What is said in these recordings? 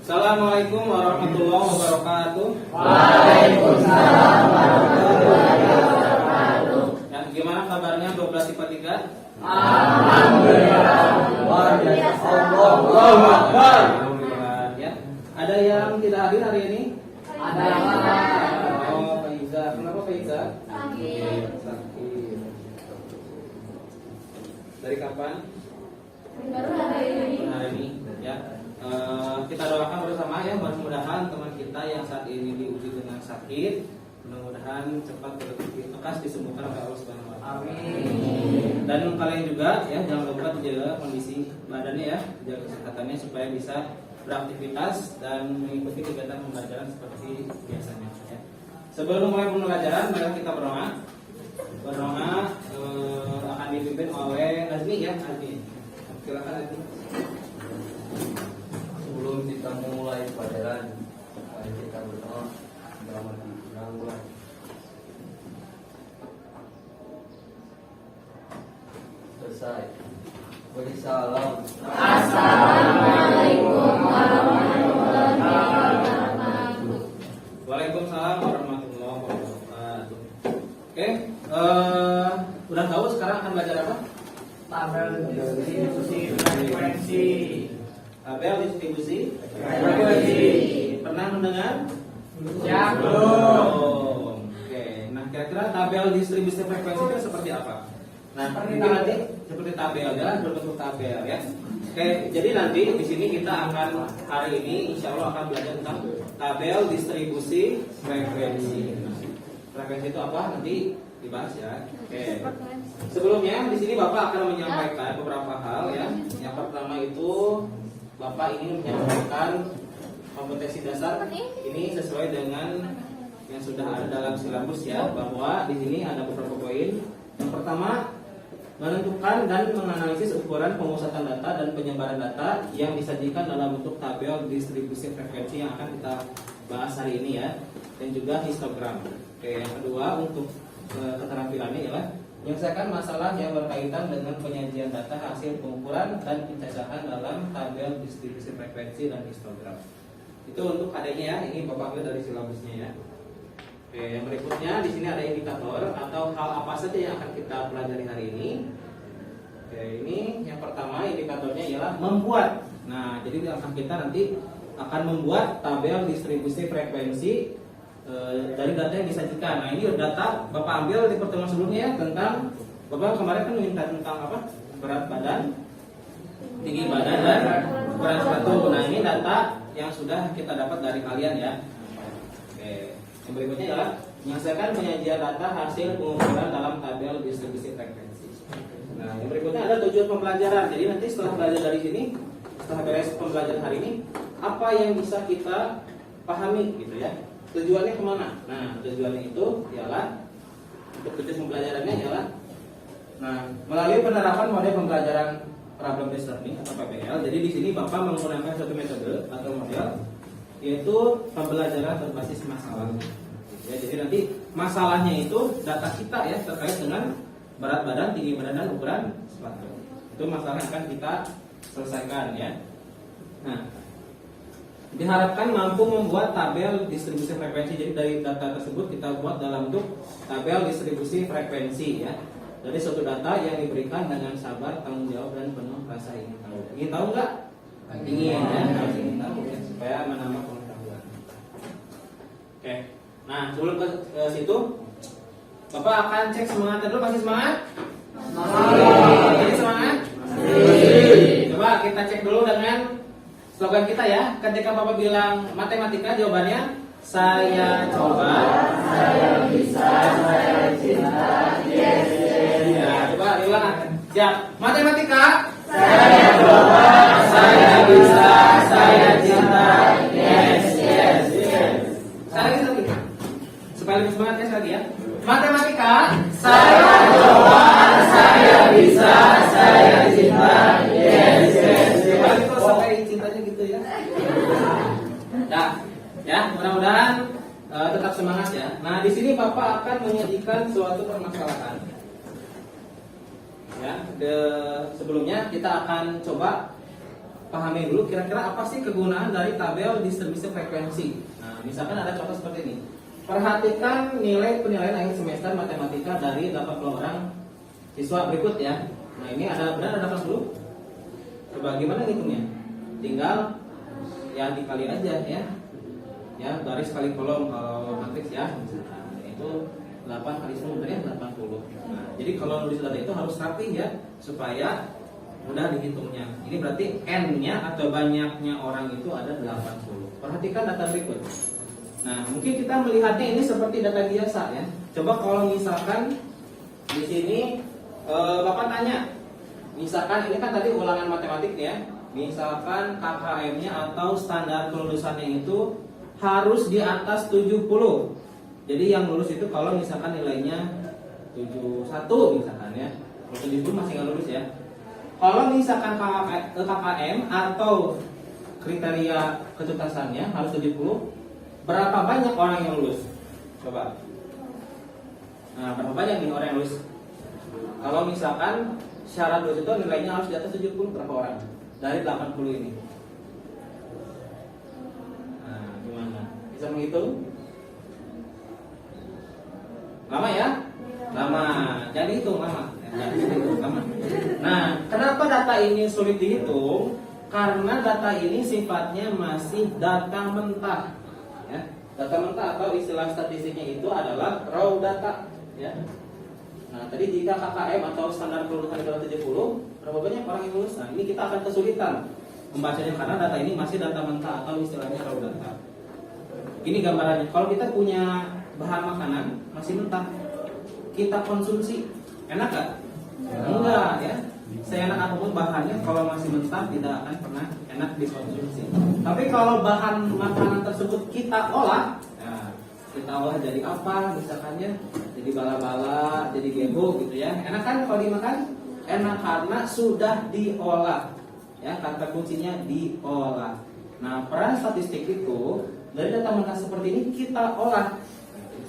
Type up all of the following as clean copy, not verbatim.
Assalamualaikum warahmatullahi wabarakatuh. Waalaikumsalam warahmatullahi wabarakatuh. Ya, gimana kabarnya 12 IPA 3? Alhamdulillah. Luar biasa. Allahu Akbar. Alhamdulillah ya. Ada yang tidak hadir hari ini? Ada. Oh, Pak Iza. Kenapa Pak Iza? Sakit. Sakit. Dari kapan? Baru hari ini. Hari ini ya. Kita doakan bersama ya, mudah-mudahan teman kita yang saat ini diuji dengan sakit, mudah-mudahan cepat lekas disembuhkan oleh Allah Subhanahu wa taala. Amin. Dan kalian juga ya jangan lupa jaga kondisi badannya ya, jaga kesehatannya supaya bisa beraktivitas dan mengikuti kegiatan pembelajaran seperti biasanya ya. Sebelum mulai pembelajaran, mari kita berdoa. Berdoa akan dipimpin oleh Azmi ya, Azmi. Silakan Azmi. Sebelum kita memulai pelajaran, mari kita berdoa dalam hati kita. Selesai. Beri salam. Assalamualaikum warahmatullahi wabarakatuh. Waalaikumsalam warahmatullahi wabarakatuh. Oke, udah tahu sekarang akan belajar apa? Tabel distribusi frekuensi. Tabel distribusi Frekuensi. Pernah mendengar? Ya, belum. Oke, nah kira-kira tabel distribusi frekuensi itu seperti apa? Nah, Seperti mungkin tabel. nanti seperti tabel ya, berbentuk tabel ya. Oke, jadi nanti di sini kita akan hari ini insya Allah akan belajar tentang tabel distribusi frekuensi. Frekuensi itu apa? Nanti dibahas ya. Oke. Sebelumnya di sini Bapak akan menyampaikan beberapa hal ya. Yang pertama itu Bapak ingin menyampaikan kompetensi dasar ini sesuai dengan yang sudah ada dalam silabus ya, bahwa di sini ada beberapa poin. Yang pertama, menentukan dan menganalisis ukuran pemusatan data dan penyebaran data yang disajikan dalam bentuk tabel distribusi frekuensi yang akan kita bahas hari ini ya, dan juga histogram. Oke, yang kedua untuk keterampilannya ialah menyelesaikan masalah yang berkaitan dengan penyajian data hasil pengukuran dan pencacahan dalam tabel distribusi frekuensi dan histogram. Itu untuk adanya ya, ini Bapak ambil dari silabusnya ya. Oke, yang berikutnya di sini ada indikator atau hal apa saja yang akan kita pelajari hari ini. Oke, ini yang pertama indikatornya ialah membuat. Nah, jadi akan kita nanti akan membuat tabel distribusi frekuensi dari data yang disajikan. Nah, ini data Bapak ambil di pertemuan sebelumnya ya, tentang Bapak kemarin kan minta tentang apa? Berat badan, tinggi badan dan ukuran sepatu. Nah, ini data yang sudah kita dapat dari kalian ya. Oke. Yang berikutnya adalah menyelesaikan penyajian data hasil pengukuran dalam tabel distribusi frekuensi. Nah, yang berikutnya ada tujuan pembelajaran. Jadi nanti setelah belajar dari sini, setelah beres pembelajaran hari ini, apa yang bisa kita pahami gitu ya? Tujuannya kemana? Nah, tujuannya itu ialah untuk tujuan pembelajarannya ialah, nah, melalui penerapan model pembelajaran problem based learning atau PBL. Jadi di sini Bapak menggunakan satu metode atau model, yaitu pembelajaran berbasis masalah. Ya, jadi nanti masalahnya itu data kita ya terkait dengan berat badan, tinggi badan dan ukuran sepatu. Itu masalah yang akan kita selesaikan ya. Nah, diharapkan mampu membuat tabel distribusi frekuensi. Jadi dari data tersebut kita buat dalam bentuk tabel distribusi frekuensi ya. Dari suatu data yang diberikan dengan sabar, tanggung jawab dan penuh rasa ingin tahu. Ingin tahu nggak? Ingin ya, harus ingin tahu ya, supaya menambah pengetahuan. Oke. Nah, sebelum ke situ, Bapak akan cek semangatnya dulu. Masih semangat? Masih semangat? Coba kita cek dulu dengan slogan kita ya. Ketika Bapak bilang matematika, jawabannya saya coba, Saya bisa, saya cinta. Yes, yes. ya, coba diulang. Siap. Matematika, Saya coba, saya bisa, saya cinta. Yes, yes, yes. Sekali lagi. Supaya lebih semangat ya sekali ya. Matematika, saya coba, saya bisa, saya cinta. Yes, yes, coba yes. itu sampai cintanya gitu ya. Nah, ya mudah-mudahan tetap semangat ya. Nah, di sini Bapak akan menyajikan suatu permasalahan. Ya, sebelumnya kita akan coba pahami dulu kira-kira apa sih kegunaan dari tabel distribusi frekuensi. Nah, misalkan ada contoh seperti ini. Perhatikan nilai penilaian akhir semester matematika dari 80 orang siswa berikut ya. Nah, ini ada benar ada 80. Coba gimana ngitungnya? Tinggal ya dikali aja ya. Ya, baris kali kolom kalau matriks ya. Nah, itu 8 kali 10 ya 80. Nah, jadi kalau nulis data itu harus rapi ya supaya mudah dihitungnya. Ini berarti N-nya atau banyaknya orang itu ada 80. Perhatikan data berikut. Nah, mungkin kita melihatnya ini seperti data biasa ya. Coba kalau misalkan di sini Bapak tanya, misalkan ini kan tadi ulangan matematik ya. Misalkan KKM-nya atau standar kelulusannya itu harus di atas 70. Jadi yang lulus itu kalau misalkan nilainya 71 misalkan ya. Kalau 70 masih nggak lulus ya. Kalau misalkan KKM atau kriteria ketuntasannya harus 70, berapa banyak orang yang lulus? Coba. Nah, berapa banyak nih orang yang lulus? Kalau misalkan syarat lulus itu nilainya harus di atas 70, berapa orang? Dari 80 ini. Nah, gimana? Bisa menghitung? Lama ya? Lama. Jadi hitung lama. Lama. Nah, kenapa data ini sulit dihitung? Karena data ini sifatnya masih data mentah. Ya, data mentah atau istilah statistiknya itu adalah raw data. Ya. Nah, tadi jika KKM atau standar kelulusan di bawah 70, berapa banyak orang yang lulus? Nah, ini kita akan kesulitan membacanya karena data ini masih data mentah atau istilahnya raw data. Ini gambarannya. Kalau kita punya bahan makanan masih mentah, kita konsumsi, enak gak? Enggak ya. Seenak apapun bahannya kalau masih mentah tidak akan pernah enak dikonsumsi. Tapi kalau bahan makanan tersebut kita olah, ya, kita olah jadi apa? Misalkannya jadi bala-bala, jadi gebo gitu ya. Enak kan kalau dimakan? Enak karena sudah diolah. Ya, kata kuncinya diolah. Nah, peran statistik itu dari data mentah seperti ini kita olah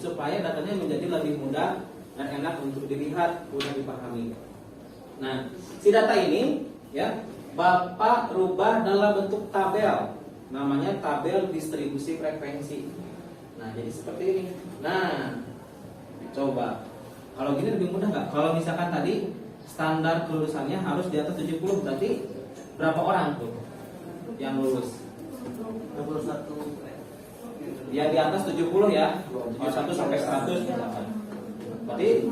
supaya datanya menjadi lebih mudah dan enak untuk dilihat, mudah dipahami. Nah, si data ini ya Bapak rubah dalam bentuk tabel, namanya tabel distribusi frekuensi. Nah, jadi seperti ini. Nah, coba kalau gini lebih mudah nggak? Kalau misalkan tadi standar kelulusannya harus di atas 70, berarti berapa orang tuh yang lulus? 21. Ya di atas 70 ya, 71 sampai 100 misalkan. Berarti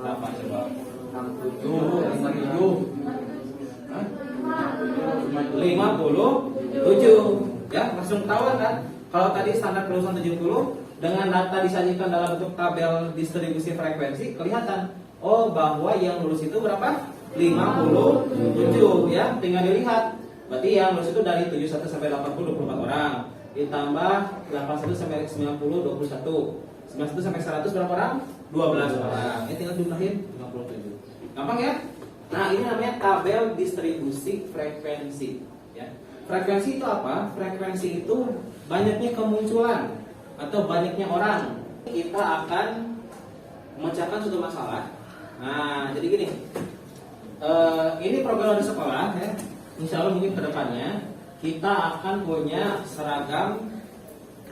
berapa coba? 57 ya, langsung ketahuan kan? Kalau tadi standar kelulusan 70 dengan data disajikan dalam bentuk tabel distribusi frekuensi, kelihatan oh bahwa yang lulus itu berapa? 57 ya, tinggal dilihat. Berarti yang lulus itu dari 71 sampai 80 24 orang, ditambah 81 sampai 90 21, 91 sampai 100 berapa orang? 12 orang. Ya tinggal jumlahin 57. Gampang ya? Nah, ini namanya tabel distribusi frekuensi ya. Frekuensi itu apa? Frekuensi itu banyaknya kemunculan atau banyaknya orang. Kita akan memecahkan suatu masalah. Nah, jadi gini. Ini program di sekolah ya. Insya Allah mungkin kedepannya kita akan punya seragam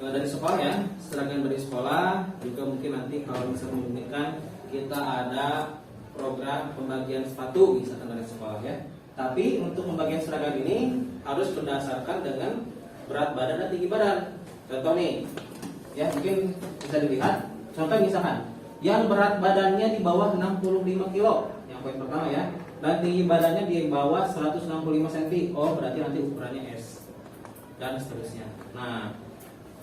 dari sekolah ya, seragam dari sekolah. Juga mungkin nanti kalau bisa memungkinkan kita ada program pembagian sepatu misalkan dari sekolah ya. Tapi untuk pembagian seragam ini harus berdasarkan dengan berat badan dan tinggi badan. Contoh nih, ya mungkin bisa dilihat. Contoh misalkan yang berat badannya di bawah 65 kilo, yang poin pertama ya, dan tinggi badannya di bawah 165 cm. Oh, berarti nanti ukurannya S dan seterusnya. Nah,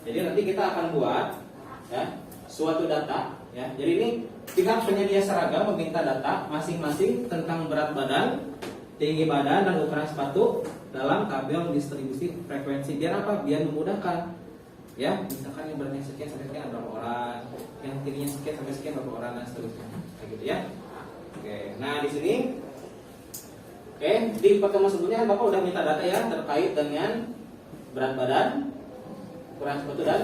jadi nanti kita akan buat ya suatu data ya. Jadi ini pihak penyedia seragam meminta data masing-masing tentang berat badan, tinggi badan dan ukuran sepatu dalam tabel distribusi frekuensi. Biar apa? Biar memudahkan. Ya, misalkan yang beratnya sekian sampai sekian berapa orang, yang tingginya sekian sampai sekian berapa orang dan seterusnya. Kayak gitu ya. Oke. Nah, di sini di pertemuan sebelumnya Bapak udah minta data ya terkait dengan berat badan, ukuran sepatu dan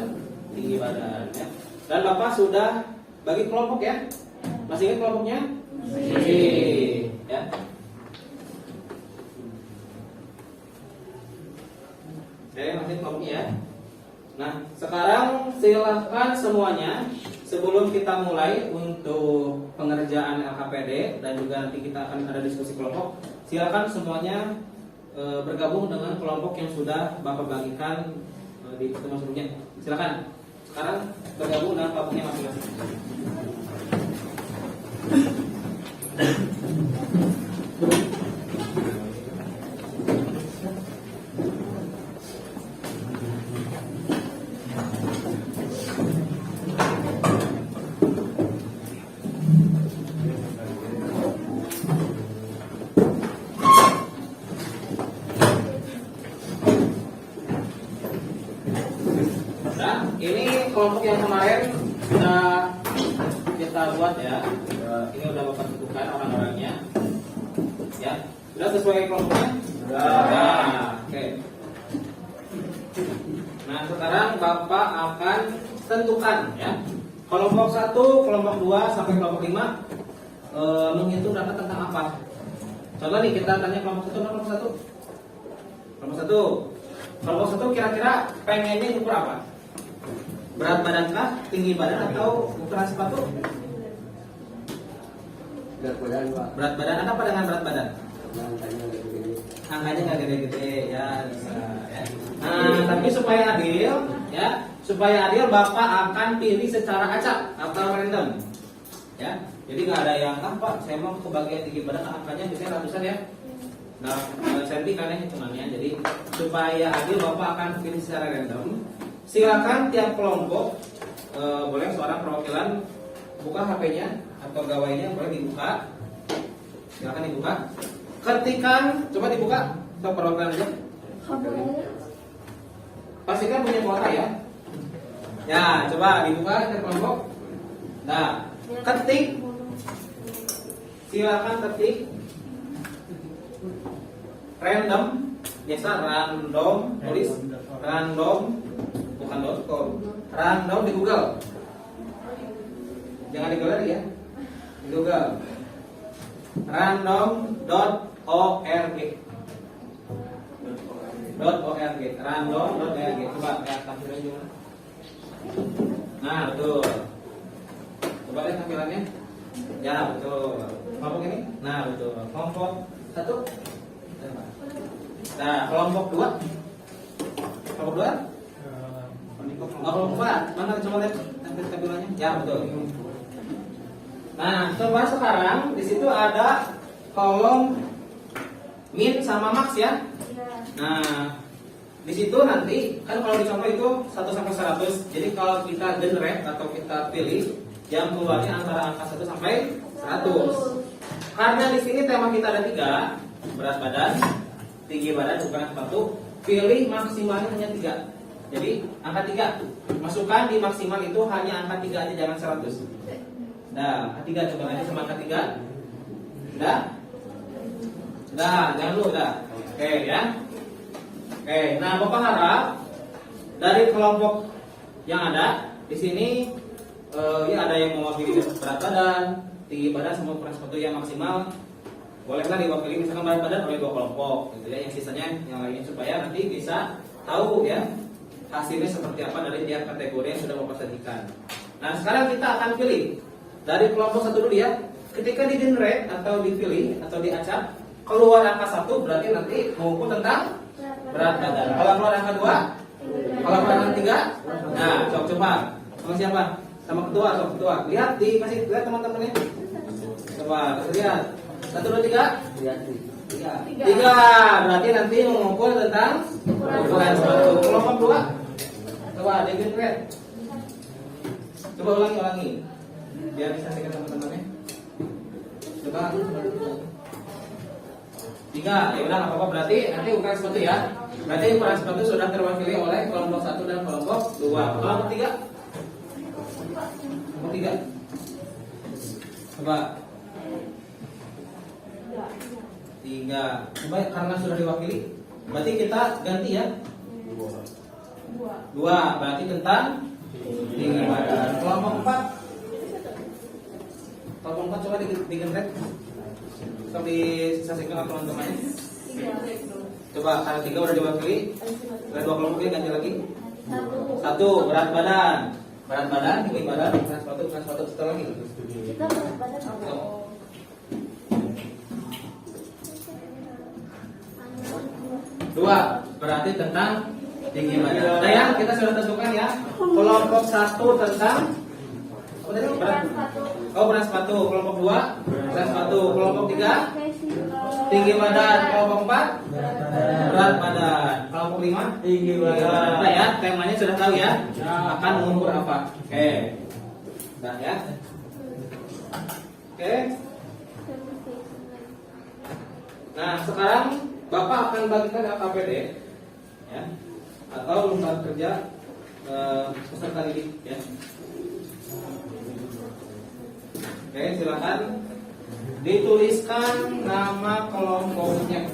tinggi badan ya. Dan Bapak sudah bagi kelompok ya. Masih ingat kelompoknya? Masih. Ya. kelompoknya ya. Nah, sekarang silahkan semuanya sebelum kita mulai untuk pengerjaan LKPD dan juga nanti kita akan ada diskusi kelompok, silakan semuanya bergabung dengan kelompok yang sudah Bapak bagikan di pertemuan sebelumnya. Silakan. Sekarang bergabung dengan kelompoknya masing-masing. Ini kelompok yang kemarin sudah kita buat ya. Ini udah Bapak tentukan orang-orangnya. Ya, sudah sesuai kelompoknya? Sudah. Oke. Nah, sekarang Bapak akan tentukan ya. Kelompok 1, kelompok 2 sampai kelompok 5 menghitung data tentang apa? Contoh nih kita tanya kelompok 1, kelompok 1. Kelompok 1. Kelompok 1 kira-kira pengennya ukur apa? Berat badankah, tinggi badan atau ukuran sepatu? Berat badan, Pak. Berat badan, ada apa dengan berat badan? Angkanya nggak gede. Angkanya nggak gede-gede, ya bisa. Ya. Nah, tapi supaya adil, ya, supaya adil Bapak akan pilih secara acak atau random, ya. Jadi nggak ada yang Pak, saya mau ke bagian tinggi badan angkanya biasanya ratusan ya. Nah, senti kan ya hitungannya. Jadi supaya adil Bapak akan pilih secara random. Silakan tiap kelompok boleh seorang perwakilan buka HP-nya atau gawainya boleh dibuka. Silakan dibuka. Ketikan, coba dibuka. Atau perwakilan aja. Pastikan punya kuota ya. Ya, coba dibuka tiap kelompok. Nah, ketik. Silakan ketik. Random, biasa random, tulis random. Bukan.com, random di Google. Jangan di galeri ya, di Google. Random.org. Random.org. Coba lihat tampilannya gimana. Nah, betul. Coba lihat tampilannya. Ya, betul. Kelompok ini. Nah, betul. Kelompok 1. Nah, kelompok 2. Kelompok 2. Kelompok 4. Mana coba lihat tampilannya? Ya, betul. Nah, coba sekarang di situ ada kolom min sama max ya. Nah, di situ nanti kan kalau dicontoh itu 1 sampai 100. Jadi kalau kita generate atau kita pilih yang keluarnya antara angka 1 sampai 100. Karena di sini tema kita ada 3, berat badan, tinggi badan, ukuran sepatu, pilih maksimalnya hanya 3. Jadi angka 3, masukkan di maksimal itu hanya angka 3 aja, jangan 100. Nah, angka 3 coba aja sama angka 3. Udah? Udah, jangan dulu, udah. Oke ya. Oke, nah Bapak harap dari kelompok yang ada di sini ya ada yang mewakili berat badan, tinggi badan sama ukuran sepatu yang maksimal. Bolehlah diwakili misalkan berat badan oleh 2 kelompok gitu ya, yang sisanya yang lainnya supaya nanti bisa tahu ya hasilnya seperti apa dari tiap kategori yang sudah Bapak sajikan. Nah, sekarang kita akan pilih dari kelompok 1 dulu ya. Ketika di generate atau dipilih atau diacak keluar angka 1 berarti nanti mengukur tentang berat badan. Kalau keluar angka 2, kalau keluar angka 3, nah coba sama siapa? Sama ketua atau ketua. Lihat kasih lihat teman-temannya. Coba lihat. 1, 2, 3. Lihat. 3 berarti nanti mengukur tentang ukuran sepatu. Kelompok 2. Coba di generate. Coba ulangi. Biar bisa lihat teman-temannya. Coba. 3, ya udah nggak apa-apa, berarti nanti ukuran sepatu ya. Berarti ukuran sepatu sudah terwakili oleh kelompok 1 dan kelompok 2. Kelompok 3. Kelompok 3. Coba. 3. Coba karena sudah diwakili, berarti kita ganti ya. 2 berarti tentang tinggi badan. Kelompok 4. Kelompok 4 coba di generate. Coba disaksikan teman-temannya. Coba ada 3 udah diwakili. Ada 2 kelompok ini ganti lagi. 1 berat badan. Berat badan, tinggi badan, ukuran sepatu setelah lagi. Kita berat badan apa? 2 berarti tentang tinggi badan. Nah ya, kita sudah tentukan ya. Kelompok 1 tentang apa tadi? Berat sepatu. Kelompok 2 berat sepatu. Kelompok 3 tinggi badan. Kelompok 4 berat badan. Kelompok 5 tinggi badan. Nah ya, temanya sudah tahu ya. Akan mengukur apa? Oke. Nah ya. Oke. Nah, sekarang Bapak akan bagikan LKPD ya, atau lembar kerja peserta didik ya. Oke, silakan dituliskan nama kelompoknya.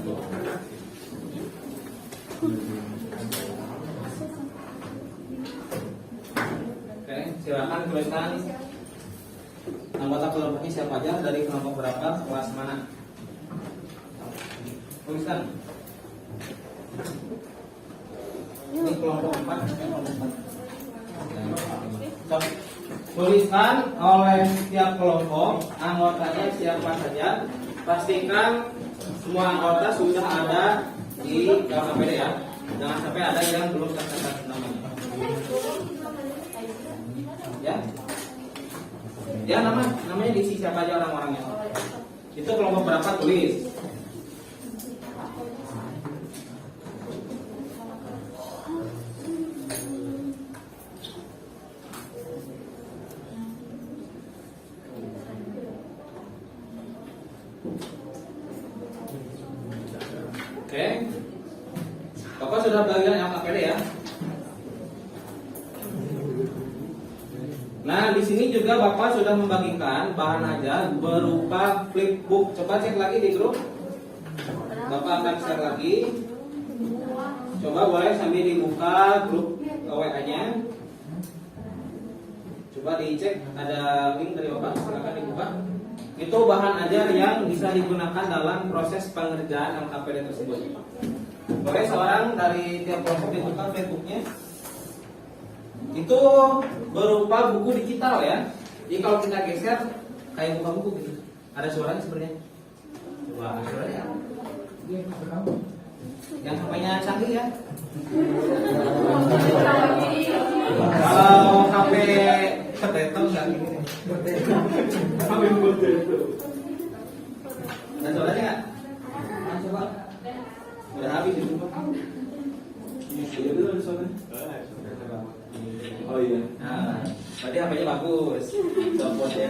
Oke, silakan tuliskan anggota kelompoknya siapa aja, dari kelompok berapa, kelas mana. Tuliskan. Ini kelompok 4. Tuliskan oleh setiap kelompok anggotanya siapa saja. Pastikan semua anggota sudah ada di LKPD ya. Jangan sampai ada yang belum tercatat namanya. Ya. Ya, namanya diisi siapa aja orang-orangnya. Itu kelompok berapa, tulis. Oke, Bapak sudah bagian LKPD ya. Nah, di sini juga Bapak sudah membagikan bahan ajar berupa flipbook. Coba cek lagi di grup. Bapak akan share lagi. Coba boleh sambil dibuka grup WA-nya. Coba dicek, ada link dari Bapak, silakan dibuka. Itu bahan ajar yang bisa digunakan dalam proses pengerjaan LKPD tersebut. Boleh seorang dari tiap kelompok dibuka Facebooknya. Itu berupa buku digital ya. Jadi kalau kita geser kayak buka buku gitu. Ada suaranya sebenarnya. Coba ada suaranya. Yang HP-nya canggih ya. Kalau HP potato nggak gini. HP potato. Ada suaranya nggak? Coba. Udah habis itu. Ini dulu ada suaranya. Oh iya. Nah, berarti HP-nya bagus. Dopotnya.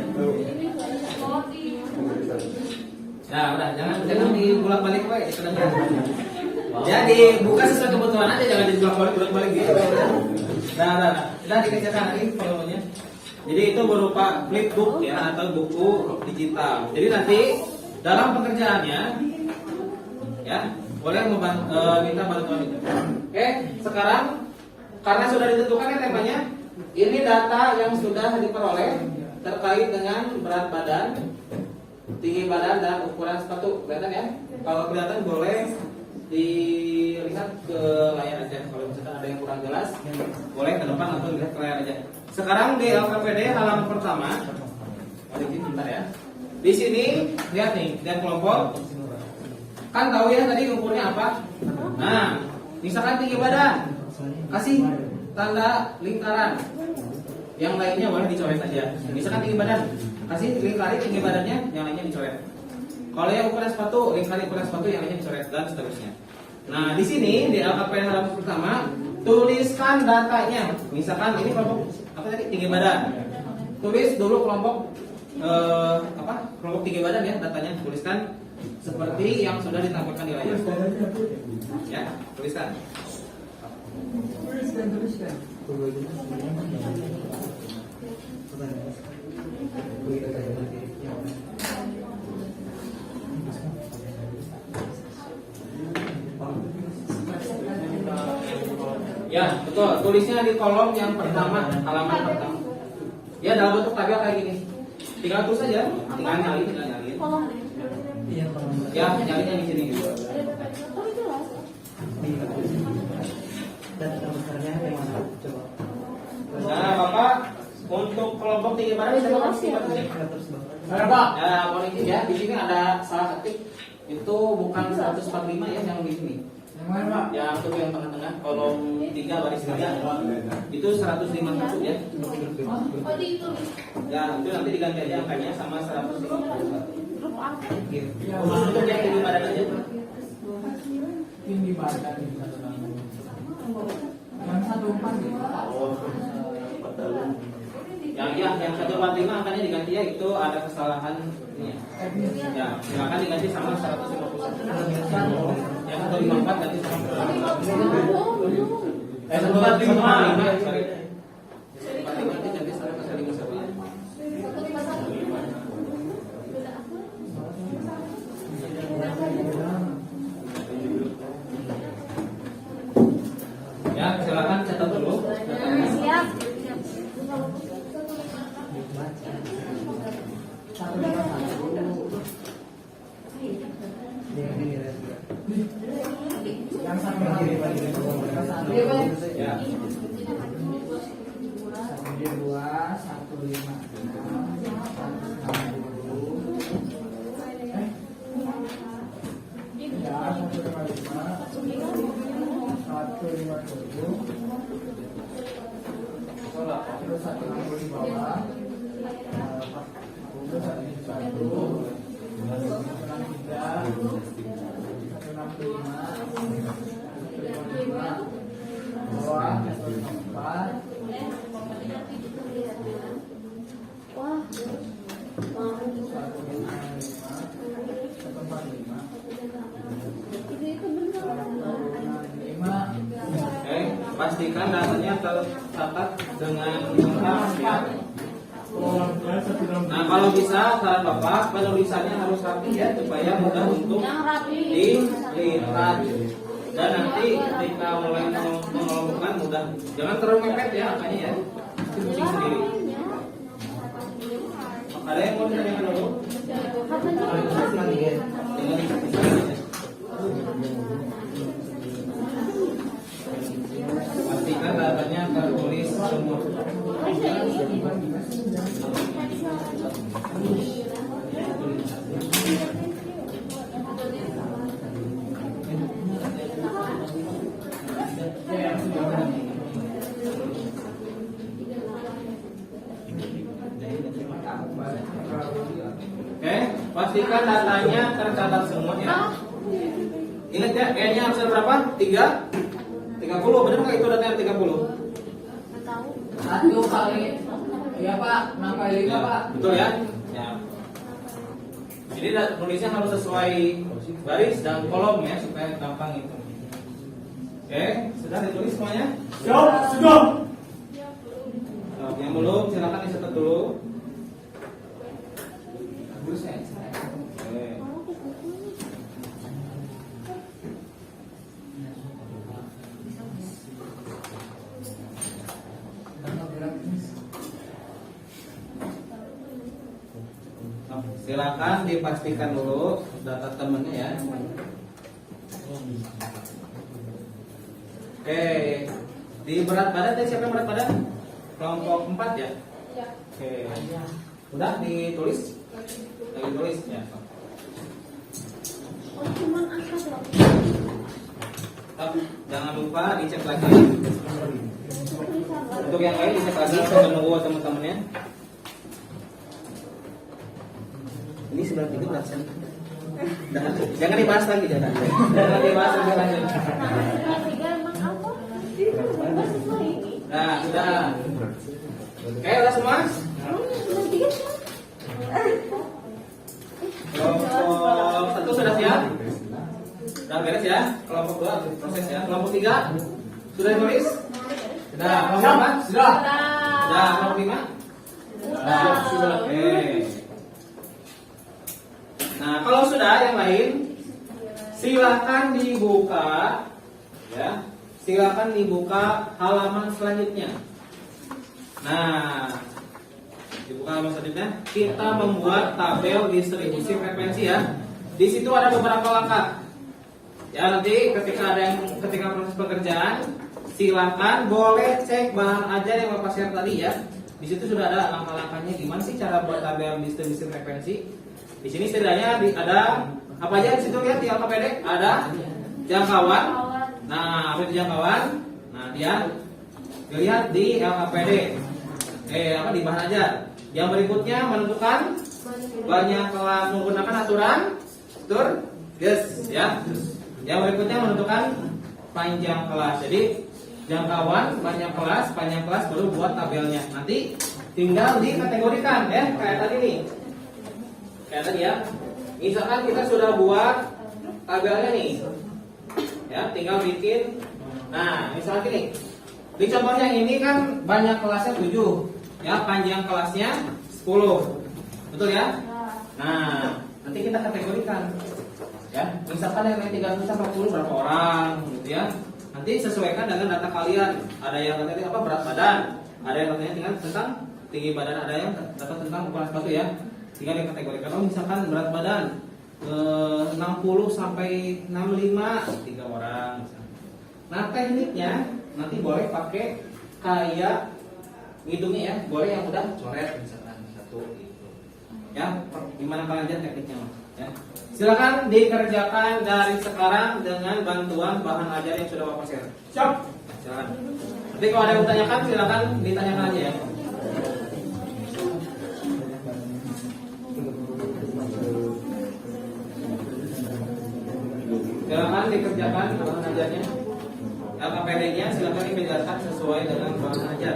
Nah, udah jangan dibolak-balik wae sebenarnya. Jadi buka sesuai kebutuhan aja, jangan dibolak-balik gitu. Nah, dikerjakan lagi volumenya. Jadi itu berupa flipbook ya, atau buku digital. Jadi nanti dalam pekerjaannya ya, boleh minta bantuan itu. Oke, sekarang karena sudah ditentukan ya temanya, ini data yang sudah diperoleh terkait dengan berat badan, tinggi badan, dan ukuran sepatu. Kelihatan ya? Kalau kelihatan boleh dilihat ke layar aja. Kalau misalkan ada yang kurang jelas, boleh ke depan atau lihat ke layar aja. Sekarang di LKPD halaman pertama, bentar ya. Di sini lihat nih, lihat kelompok. Kan tahu ya tadi ukurnya apa? Nah, misalkan tinggi badan, kasih tanda lingkaran. Yang lainnya boleh dicoret aja. Misalkan tinggi badan, kasih lingkari tinggi badannya, yang lainnya dicoret. Kalau yang ukuran sepatu, lingkari ukuran sepatu, yang lainnya dicoret, dan seterusnya. Nah, di sini di LKPD halaman pertama, tuliskan datanya. Misalkan ini kelompok apa tadi? Tinggi badan. Tulis dulu kelompok kelompok tinggi badan ya, datanya tuliskan seperti yang sudah ditampilkan di layar. Ya, tuliskan. Tuliskan. Ya, betul. Tulisnya di kolom yang pertama, halaman pertama. Ya, dalam bentuk tabel kayak gini. Tinggal tulis saja, tinggal nyalin. Ya, nyalinnya di sini gitu. Data besarnya yang mana? Coba. Nah, Bapak untuk kelompok tinggi badan bisa Bapak sih. Berapa? Nah, mohon izin ya, di sini ada salah ketik itu bukan 145 ya yang di sini. Yang mana, Pak? Yang untuk yang tengah-tengah kolom 3 baris 3 itu 151 ya. Oh, ditulis. Ya, itu nanti diganti aja angkanya sama 151. Grup apa? Untuk yang tinggi badan aja. Tinggi badan yang 14 gitu. Oh. Yang 145 angkanya diganti ya, itu ada kesalahan ini ya. Ya, silakan diganti sama 151. Yang 154 ganti sama 145. Sorry. 145 nanti ganti sama 151 ya. Ya, silakan catat dulu. Siap. Yang satu lagi Ya. Wah. Itu benar. Pastikan datanya tercatat dengan lengkap ya. Nah, kalau bisa saran Bapak penulisannya harus rapi ya supaya mudah untuk Yang rapi. dilihat. Dan nanti ketika mulai mengelompokkan mudah. Jangan terlalu mepet ya angkanya ya. Itu pusing sendiri. Ada yang mau ditanyakan dulu? Pastikan datanya tertulis semua. Oke, pastikan datanya tercatat semua ya. Ingat ya, N-nya harus berapa? 30, benar nggak itu datanya 30? Tahu. 1 kali. Iya Pak, 6 kali 5 Pak. Betul ya? Ya. Jadi tulisnya harus sesuai baris dan kolom ya supaya gampang itu. Oke, sudah ditulis semuanya? Sudah. Yang belum silakan dicatat dulu. Bagus ya? Oke. Silakan dipastikan dulu data temennya ya. Oke, di berat badan tadi siapa yang berat badan? Kelompok 4 ya? Ya. Oke. Udah ditulis? Lagi tulis ya. Oh, cuman angka loh. Jangan lupa dicek lagi. Untuk yang lain dicek lagi sambil nunggu teman-temannya. Ini 93%. Jangan dibahas lagi, jangan dibahas lagi lanjut. Tiga emang apa? Ini sesuai ini. Nah, sudah. Oke, udah semua? Kelompok 1 sudah siap? Sudah beres ya? Kelompok 2 proses ya. Kelompok 3 sudah ditulis? Sudah. Kelompok 4? Sudah. Sudah. Kelompok 5? Sudah. Oke. Nah, kalau sudah yang lain silakan dibuka ya. Silakan dibuka halaman selanjutnya. Nah, dibuka halaman selanjutnya kita membuat tabel distribusi frekuensi ya. Di situ ada beberapa langkah. Ya nanti ketika proses pekerjaan silakan boleh cek bahan ajar yang Bapak share tadi ya. Di situ sudah ada langkah-langkahnya gimana sih cara buat tabel distribusi frekuensi. Di sini setidaknya ada apa aja di situ lihat di LKPD ada jangkauan. Nah, apa itu jangkauan? Nah, dia dilihat di LKPD. Di bahan ajar. Yang berikutnya menentukan banyak kelas menggunakan aturan yes ya. Yang berikutnya menentukan panjang kelas. Jadi jangkauan, panjang kelas baru buat tabelnya. Nanti tinggal dikategorikan ya, kayak tadi nih. Kayak tadi ya. Misalkan kita sudah buat tabelnya nih. Ya, tinggal bikin. Nah, misalnya gini. Di contoh yang ini kan banyak kelasnya 7. Ya, panjang kelasnya 10. Betul ya? Nah, nanti kita kategorikan. Ya, misalkan yang 340 berapa orang gitu ya. Nanti sesuaikan dengan data kalian. Ada yang katanya apa berat badan, ada yang katanya tinggal tentang tinggi badan, ada yang data tentang ukuran sepatu ya. Tinggal dikategorikan. Oh, misalkan berat badan 60 sampai 65 3 orang misalkan. Nah, tekniknya nanti boleh pakai kayak ngitungnya ya, boleh yang udah coret misalkan satu gitu. Ya, gimana kalian lihat tekniknya Mas? Ya. Silakan dikerjakan dari sekarang dengan bantuan bahan ajar yang sudah Bapak share. Siap? Silakan. Nanti kalau ada yang bertanyakan silakan ditanyakan aja ya. Silakan dikerjakan bahan ajarnya. LKPD-nya silakan dikerjakan sesuai dengan bahan ajar.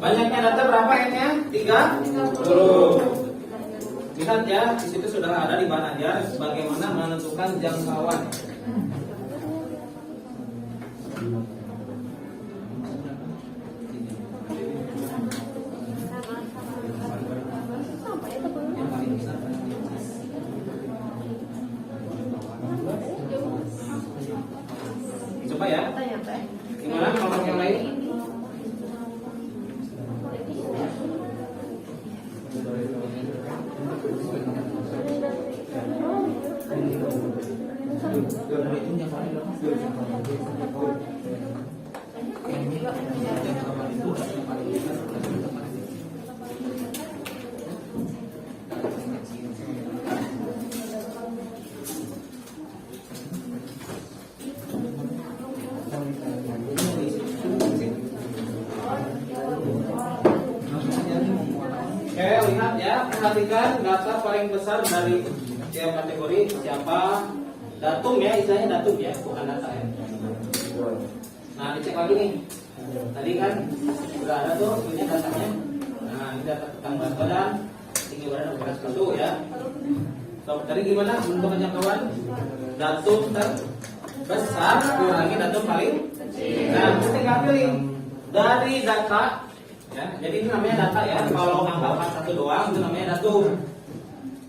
Banyaknya data berapa N-nya? 30. Lihat ya, di situ sudah ada di bahan ajar bagaimana menentukan jangkauan. Coba ya. Gimana kalau yang lain? Oke, lihat ya, perhatikan data paling besar dari setiap kategori siapa, datum ya, istilahnya datum ya, bukan data ya. Nah, dicek lagi nih. Tadi kan sudah ada tuh ini datanya. Nah, ini data tentang berat badan, tinggi badan, ukuran sepatu ya. So, tadi gimana bentuk jangkauan? Datum terbesar kurangi datum paling kecil. Nah, mesti nggak pilih dari data. Ya, jadi ini namanya data ya. Kalau angka satu doang itu namanya datum.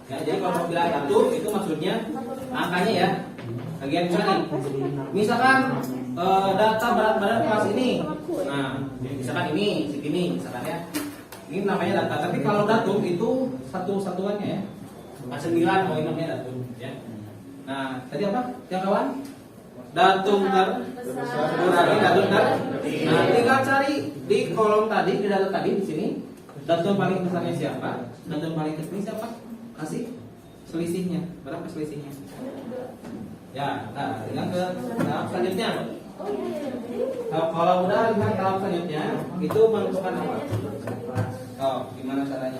Ya, jadi kalau bilang datum itu maksudnya angkanya ya. Bagian mana nih? Misalkan data berat badan kelas ini. Nah, misalkan ini segini misalkan ya. Ini namanya data. Tapi kalau datum itu satu-satuannya ya. 9 ini namanya datum ya. Nah, tadi apa? Jangkauan? Datum kurangi datum Nah, tinggal cari di kolom tadi, di data tadi di sini. Datum paling besarnya siapa? Datum paling kecilnya siapa? Kasih selisihnya. Berapa selisihnya? Ya, nah, tinggal ke tahap selanjutnya. Nah, kalau udah lihat tahap selanjutnya, itu menentukan apa? Oh, gimana caranya?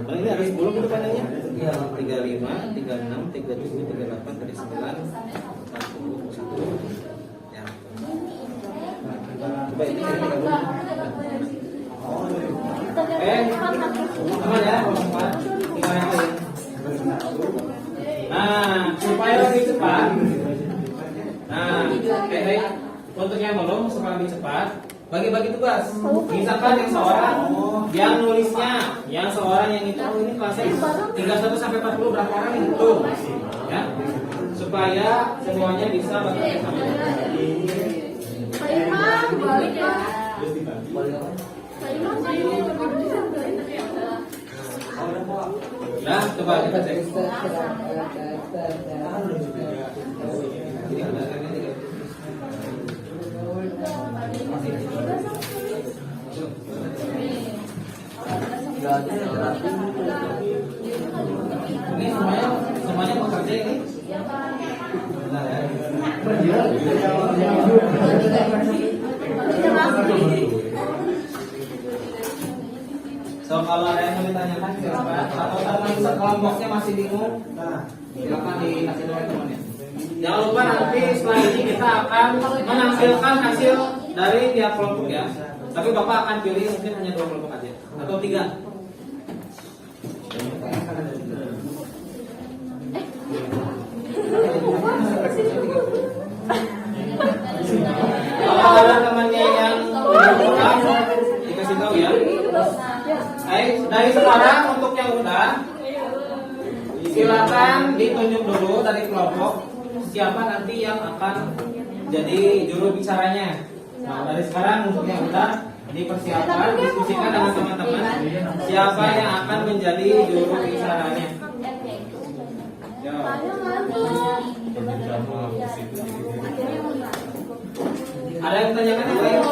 Nah, ini ada 10 ke depannya. Iya. 35, 36, 37, 38, 39, 40, 1. Ya. Coba ini aman ya, teman. Tinggal yang lain. Nah, supaya lebih cepat. Nah, untuk yang belum supaya lebih cepat, bagi-bagi tugas. Misalkan yang nulisnya, yang seorang yang itu ini kelasnya 31 sampai 40 berapa orang yang itu, ya, supaya semuanya bisa bagi sama. Pak Imam, balik ya. Balik apa? Pak Imam, Nah, coba kita cek. Ini semuanya mau kerja ini. Benar ya. So kalau ada yang mau ditanyakan silakan, atau teman sekelompoknya masih bingung, silakan dikasih tahu temannya. Jangan lupa nanti setelah ini kita akan menampilkan hasil dari tiap kelompok ya. Tapi Bapak akan pilih mungkin hanya 2 kelompok aja atau 3. Kalau ada temannya yang belum dikasih tahu ya. Dari sekarang untuk yang udah, silakan ditunjuk dulu dari kelompok siapa nanti yang akan jadi juru bicaranya. Nah, dari sekarang untuk yang udah dipersiapkan, diskusikan dengan teman-teman siapa yang akan menjadi juru bicaranya. Ya. Ada yang tanyakan yang lain?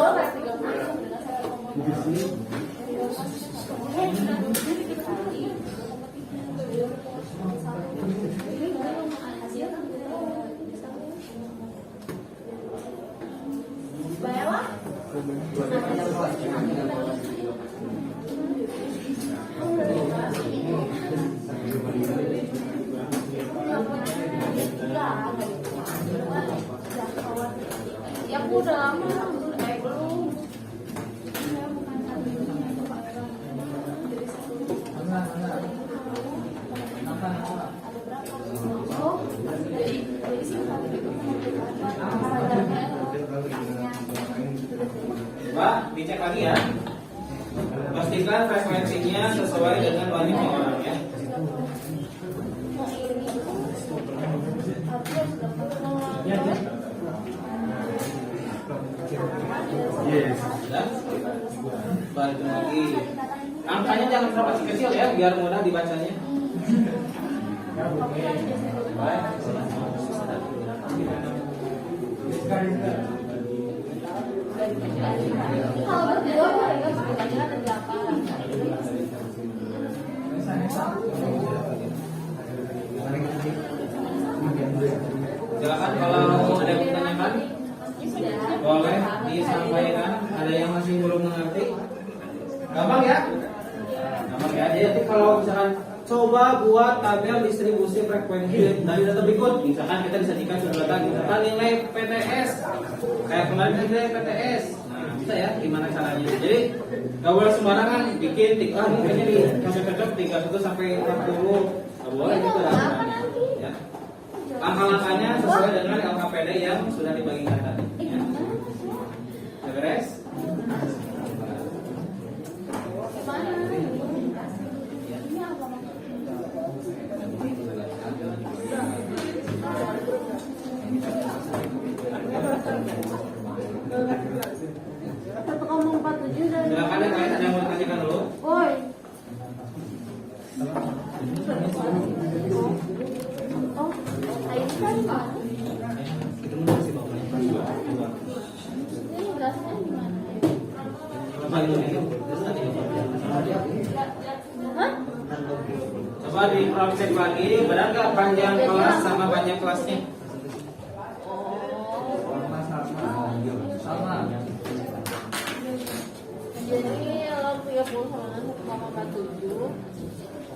Ya aku udah lama belum. Coba dicek lagi ya. Pastikan frekuensinya sesuai dengan banyaknya orang ya. Yes. Ya. Balik lagi. Angkanya jangan terlalu kecil ya, biar mudah dibacanya. Kalau berdua mereka sebenarnya ada 8. Silakan kalau ada yang ditanyakan, boleh disampaikan. Ada yang masih belum mengerti? Gampang ya? Gampang ya. Jadi kalau misalkan coba buat tabel distribusi frekuensi dari data berikut. Misalkan kita disajikan suatu data, misalkan nilai PTS. Kayak kemarin nilai PTS. Nah, bisa ya gimana caranya? Jadi nggak boleh sembarangan bikin ini kayaknya di cocok 31 sampai 40. Nggak boleh gitu lah. Ya. Langkah-langkahnya sesuai dengan LKPD yang sudah dibagikan tadi. Ya. Sudah beres? Satu ngomong 47 dan Silakan ya, kalian ada yang mau ditanyakan dulu? woi. Oh, air kan mana? Kita mau kasih bawahnya. Ini gelasnya di mana? Coba ini. Hah? Coba di cross check lagi, benar nggak panjang kelas sama banyak kelasnya? Sama. Jadi kalau 30 sama 1,47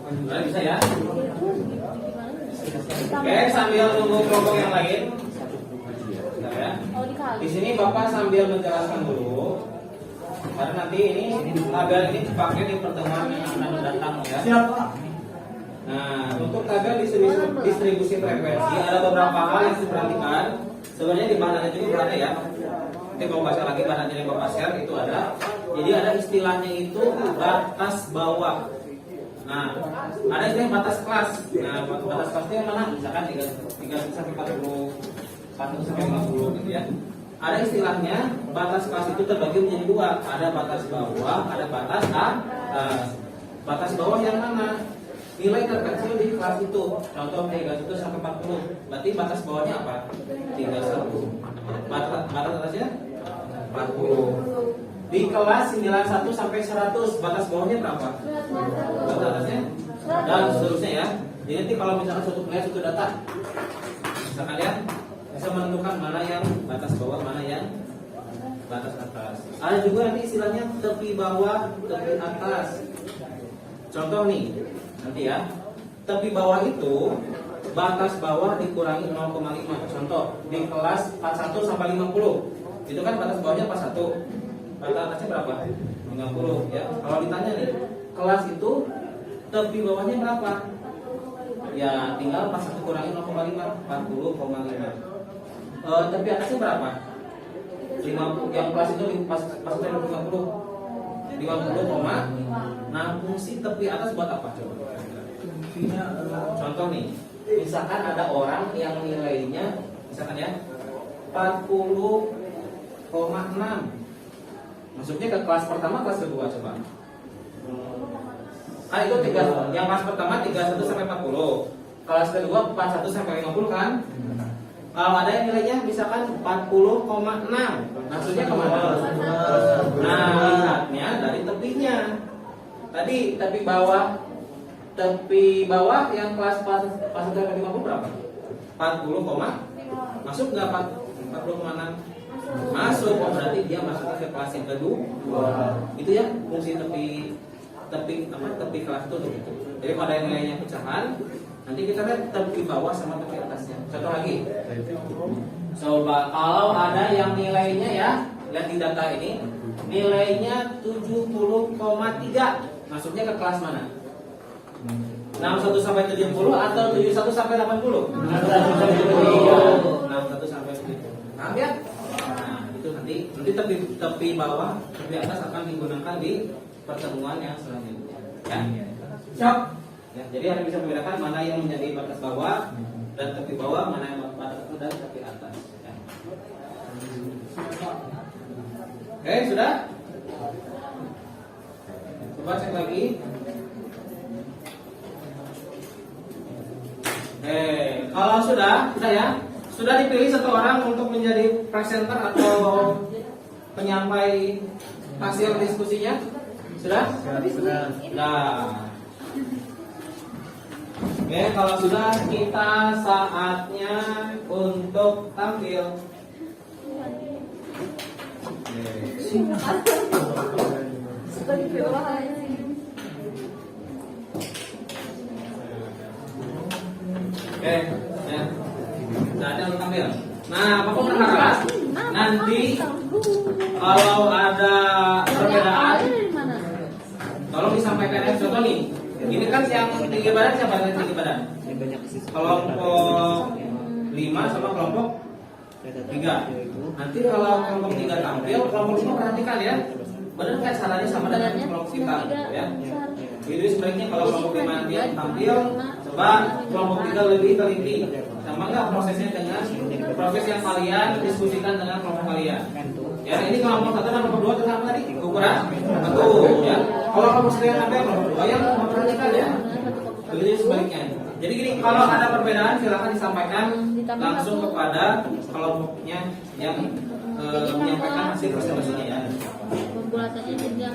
Kalian bisa ya? Gimana? Oke, sambil tunggu kelompok yang lain. Bentar ya. Oh, dikali. Di sini Bapak sambil menjelaskan dulu. Karena nanti ini tabel ini dipakai di pertemuan yang akan mendatang ya. Siapa? Nah, untuk tabel distribusi frekuensi ada beberapa hal yang harus diperhatikan. Sebenarnya di bahan itu juga ada ya. Nanti kalau baca lagi bahan yang Bapak share itu ada. Jadi ada istilahnya itu batas bawah. Nah, ada istilah batas kelas. Nah, batas kelas itu yang mana? Misalkan 3 sampai 40, 40 sampai 50 gitu ya. Ada istilahnya batas kelas itu terbagi menjadi dua. Ada batas bawah, ada batas atas. Batas bawah yang mana? Nilai terkecil di kelas itu. Contoh 31 sampai 40. Berarti batas bawahnya apa? 31. Batas atasnya 40. Di kelas 91 sampai 100 batas bawahnya berapa? Batas atasnya dan seterusnya ya. Jadi nanti kalau misalkan suatu kelas itu data, misalkan ya bisa menentukan mana yang batas bawah, mana yang batas atas. Ada juga nanti istilahnya tepi bawah, tepi atas. Contoh nih, nanti ya, tepi bawah itu batas bawah dikurangi 0,5. Contoh di kelas 41 sampai 50, itu kan batas bawahnya 41. Batas atasnya berapa? 50 ya. Kalau ditanya nih, kelas itu tepi bawahnya berapa? Ya tinggal pas 1 kurangi 0,5, 40,5. Tepi atasnya berapa? 50. Yang kelas itu pas 50. 50, nah fungsi tepi atas buat apa coba? Contoh nih, misalkan ada orang yang nilainya misalkan ya 40,6. Masuknya ke kelas pertama, kelas kedua coba. Itu 3, yang kelas pertama 31 sampai 40. Kelas kedua 41 sampai 50 kan? Kalau ada yang nilainya misalkan 40,6, maksudnya kemana? Nah, lihatnya dari tepinya. Tadi tepi bawah yang kelas pas sampai 50 berapa? 40, masuk nggak 40,6? Masuk, berarti dia masuk ke kelas yang kedua. Itu ya fungsi tepi kelas itu. Jadi kalau ada yang nilainya pecahan, nanti kita lihat tepi bawah sama tepi atasnya. Contoh lagi. Coba kalau ada yang nilainya ya, lihat di data ini, nilainya 70,3. Masuknya ke kelas mana? 61 sampai 70 atau 71 sampai 80? 61 sampai 70. Paham ya? Nah, itu nanti tepi bawah, tepi atas akan digunakan di pertemuan yang selanjutnya. Ya. Siap. Ya, jadi Anda bisa membedakan mana yang menjadi batas bawah dan tepi bawah, mana yang batas atas dan tepi atas. Ya. Oke, sudah? Coba cek lagi. Kalau sudah ya, sudah dipilih satu orang untuk menjadi presenter atau penyampai hasil diskusinya, sudah? Nah. Oke, kalau sudah kita saatnya untuk tampil. Oke, ya. Saatnya untuk tampil. Nah, Bapak berharap nanti kalau ada perbedaan, tolong disampaikan ya. Contoh nih, ini kan yang tinggi badan siapa yang tinggi badan? Kelompok 5 sama kelompok 3. Nanti kalau kelompok 3 tampil, kelompok 5 perhatikan ya. Benar kayak salahnya sama dengan kelompok kita ya. Jadi sebaiknya kalau kelompok 5 dia tampil, coba kelompok 3 lebih teliti. Sama nggak prosesnya dengan proses yang kalian diskusikan dengan kelompok kalian? Ya, ini kelompok 1 dan kelompok 2 itu sama tadi ukuran satu ya. Kalau kelompok 1 yang tampil, kelompok 2 yang memperhatikan ya. Begitu sebaliknya. Jadi gini, kalau ada perbedaan silakan disampaikan langsung kepada kelompoknya yang menyampaikan hasil presentasinya ya.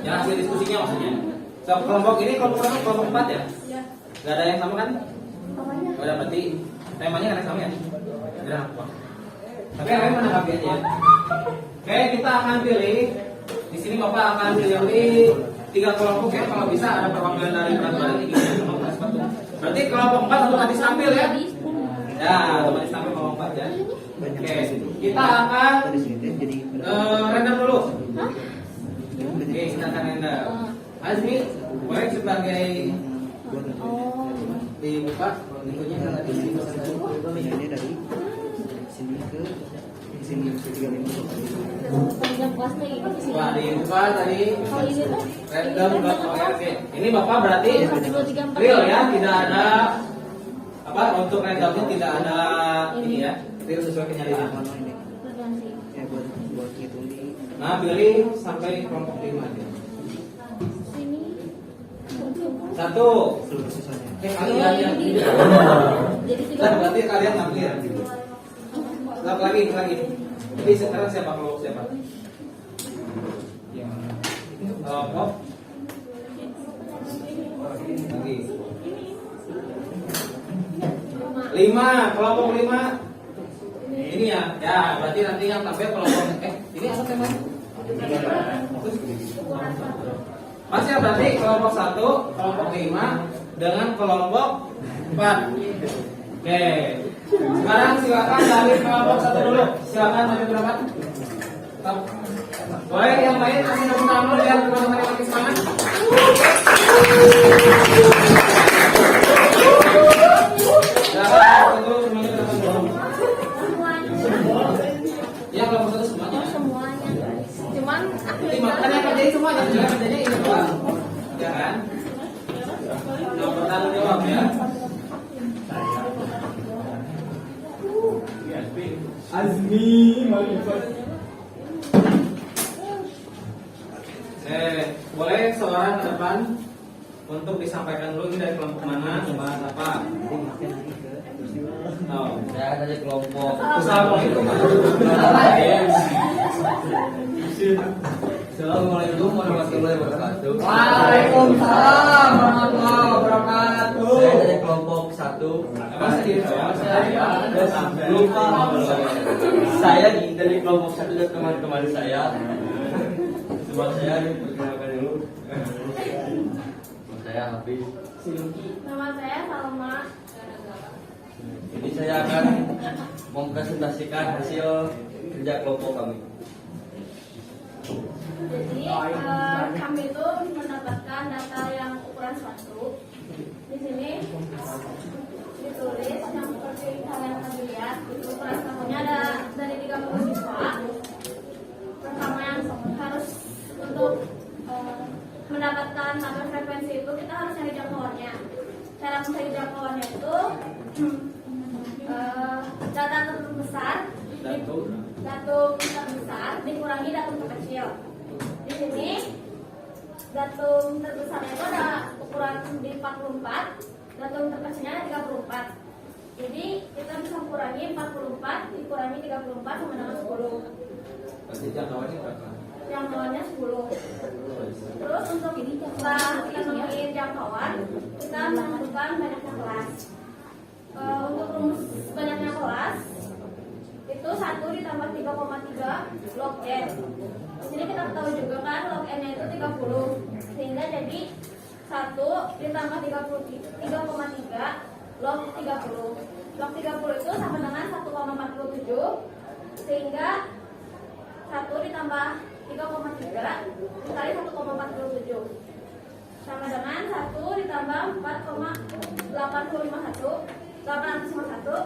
Ya, hasil diskusinya maksudnya. So, kelompok ini kelompok 4 ya? Gak ada yang sama kan? Gak ada, berarti temanya kan sama ya? Gak ada apa. Tapi yang lain menanggapi aja ya. Oke, kita akan pilih. Di sini Bapak akan pilih 3 kelompok ya. Kalau bisa ada perwakilan dari berat badan tinggi, Berarti kelompok 4 otomatis tampil ya? Ya, otomatis tampil kelompok 4 ya. Oke, kita akan random dulu. Oke, kita akan random. Azmi, boleh sebagai dibuka itunya tadi dari sini ke sini ke 35. Panjang kelasnya gitu sih. Wah, dibuka tadi Kalau ini tuh random.org. Ini Bapak berarti 1, 2, 3, 4. real ya, tidak ada apa untuk randomnya tidak ada ini ya. Real sesuai kenyataan. Berganti. buat ngitung di Nah, pilih sampai kelompok 5 aja. Sini. 1. seluruh sisanya. Kalian yang Jadi Nah, berarti kalian tampil. Lagi. Jadi sekarang siapa kelompok siapa? Kelompok lagi 5, kelompok 5. Ini ya, berarti nanti yang tampil kelompok ini apa temanya? Mas ya, berarti kelompok 1, kelompok 5 dengan kelompok 4. Oke. Sekarang silakan dari kelompok 1 dulu. Silakan maju ke depan. Boleh yang lain kasih tepuk tangan dulu biar teman-teman yang makin semangat. Silakan itu semuanya ke depan dulu. Ya, kelompok 1 semuanya. Semuanya. Cuman Jadi makanya kerjain semuanya, jangan kerjanya ini doang. Ya kan? Nah, bertanggung jawab ya. Azmi Malifat. Boleh seorang ke depan untuk disampaikan dulu ini dari kelompok mana, membahas apa? Oh. Saya dari kelompok. Assalamualaikum. Assalamualaikum warahmatullahi wabarakatuh. Waalaikumsalam warahmatullahi wabarakatuh. Saya dari kelompok 1. Apa sih? Lupa. Saya dari kelompok 1 dan teman-teman saya. Coba saya perkenalkan dulu. Saya Hafiz. nama saya Salma. Jadi saya akan mempresentasikan hasil kerja kelompok kami. Jadi kami itu mendapatkan data yang ukuran 1. Di sini ditulis yang seperti kalian tadi lihat. Itu ukuran satunya ada dari 30 siswa. Pertama yang harus untuk mendapatkan tabel frekuensi itu kita harus cari jangkauannya. Cara mencari jangkauannya itu data terbesar datum terbesar dikurangi datum terkecil. Di sini datum terbesarnya itu ada ukuran di 44, datum terkecilnya ada 34. Jadi kita bisa kurangi 44 dikurangi 34 sama dengan 10. Berarti jangkauannya berapa? Jangkauannya 10. Terus untuk ini setelah kita nemuin jangkauan, kita menentukan banyaknya kelas. Untuk rumus banyaknya kelas itu 1 ditambah 3,3 log n. Di sini kita tahu juga kan log n-nya itu 30, sehingga jadi 1 ditambah 3,3 log 30. Log 30 itu sama dengan 1,47, sehingga 1 ditambah 3,3 dikali 1,47 sama dengan 1 ditambah 851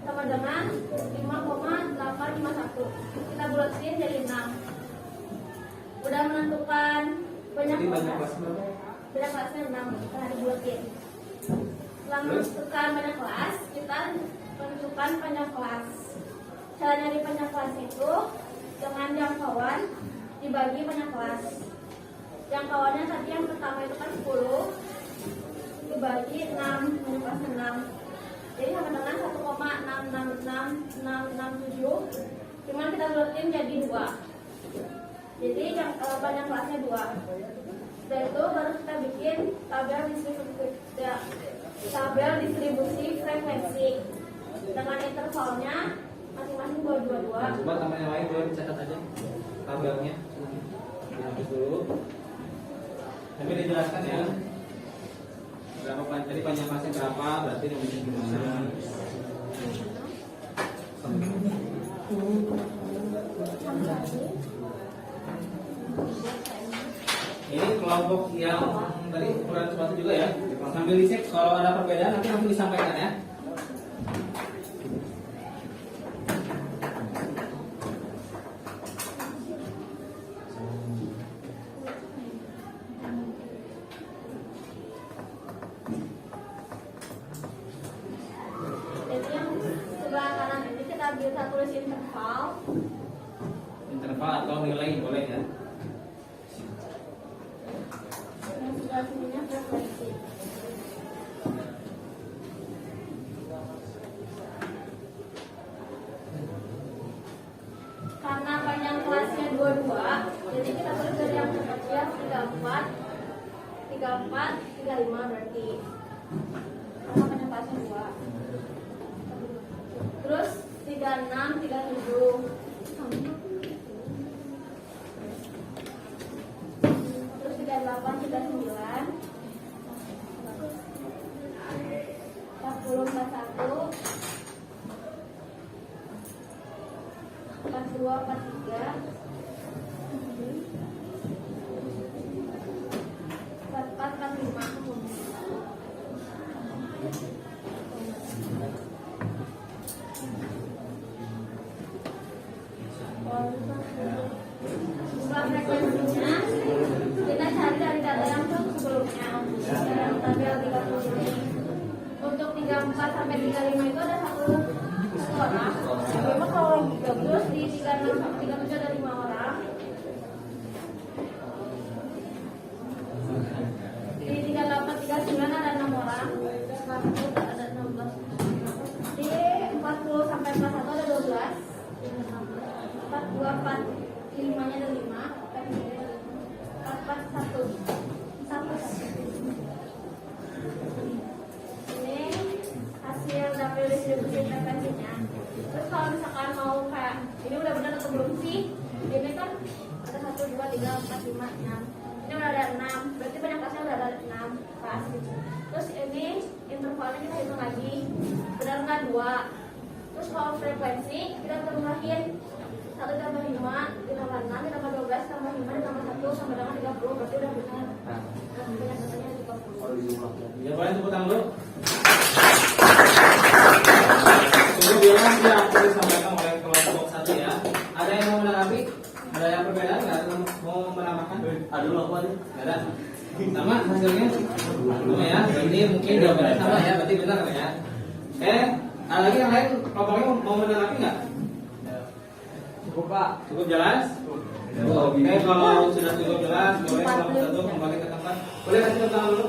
sama dengan 5,851. Kita bulatin jadi 6. Udah menentukan banyak kelas. Banyak kelasnya 6, kita dibulatin. Setelah menentukan banyak kelas, kita menentukan panjang kelas. Cara nyari panjang kelas itu dengan jangkauan dibagi banyak kelas. Jangkauannya tadi yang pertama itu kan 10 dibagi 6, banyak kelas 6. Jadi sama dengan 1,666667. Cuman kita bulatin jadi 2. Jadi yang banyak kelasnya 2. Setelah itu baru kita bikin tabel distribusi frekuensi dengan intervalnya masing-masing 222. Coba teman yang lain boleh dicatat aja tabelnya. Dihapus dulu. Tapi dijelaskan ya. Tadi panjang kelasnya berapa? Berarti nomornya gimana? Ini kelompok yang tadi ukuran sepatu juga ya. Sambil dicek kalau ada perbedaan nanti langsung disampaikan ya. Jadi yang sebelah kanan ini kita bisa tulis interval. Interval atau nilai boleh ya. Yang sebelah sininya frekuensi. Karena panjang kelasnya 22, jadi kita tulis dari yang terkecil 34, 35 berarti. Karena panjang kelasnya 2. Terus 36, 37. Terus 38, 39. 40, 41. 42, 43. 44, 45. Jumlah frekuensinya kita cari dari data yang sebelumnya dalam tabel 30 ini. Untuk 34 sampai 35 itu ada satu orang. Memang kalau terus di 36 sampai 37 ada 5 orang. Di 38 39 ada 6 orang. Ada 16. Di 40 sampai 41 ada 12. 42 45 nya ada 5. 44 1. Ini hasil dapil distribusi frekuensinya. Terus kalau misalkan mau kayak ini udah benar atau belum sih? Ini kan ada 1 2 3 4 5 6. Ini udah ada 6. Berarti banyak kelasnya udah ada 6 kelas. Terus ini intervalnya kita hitung lagi. Benar nggak 2? Terus kalau frekuensi kita tambahin 1 tambah 5 ditambah 6 ditambah 12 tambah 5 ditambah 1 sama dengan 30 berarti udah benar. Banyak katanya 30. Ya boleh tepuk tangan dulu. Kemudian yang disampaikan oleh kelompok 1 ya. Ada yang mau menanggapi? Ada yang perbedaan? Nggak ada mau menambahkan? Ada dulu aku aja. Nggak ada. Sama hasilnya? Sama ya. Ini mungkin jawabannya sama ya. Berarti benar ya. Ada lagi yang lain kelompoknya mau menanggapi nggak? Cukup Pak. Cukup jelas? Oke, kalau sudah cukup jelas, boleh kelompok 1 kembali ke tempat. Boleh kasih tepuk tangan dulu.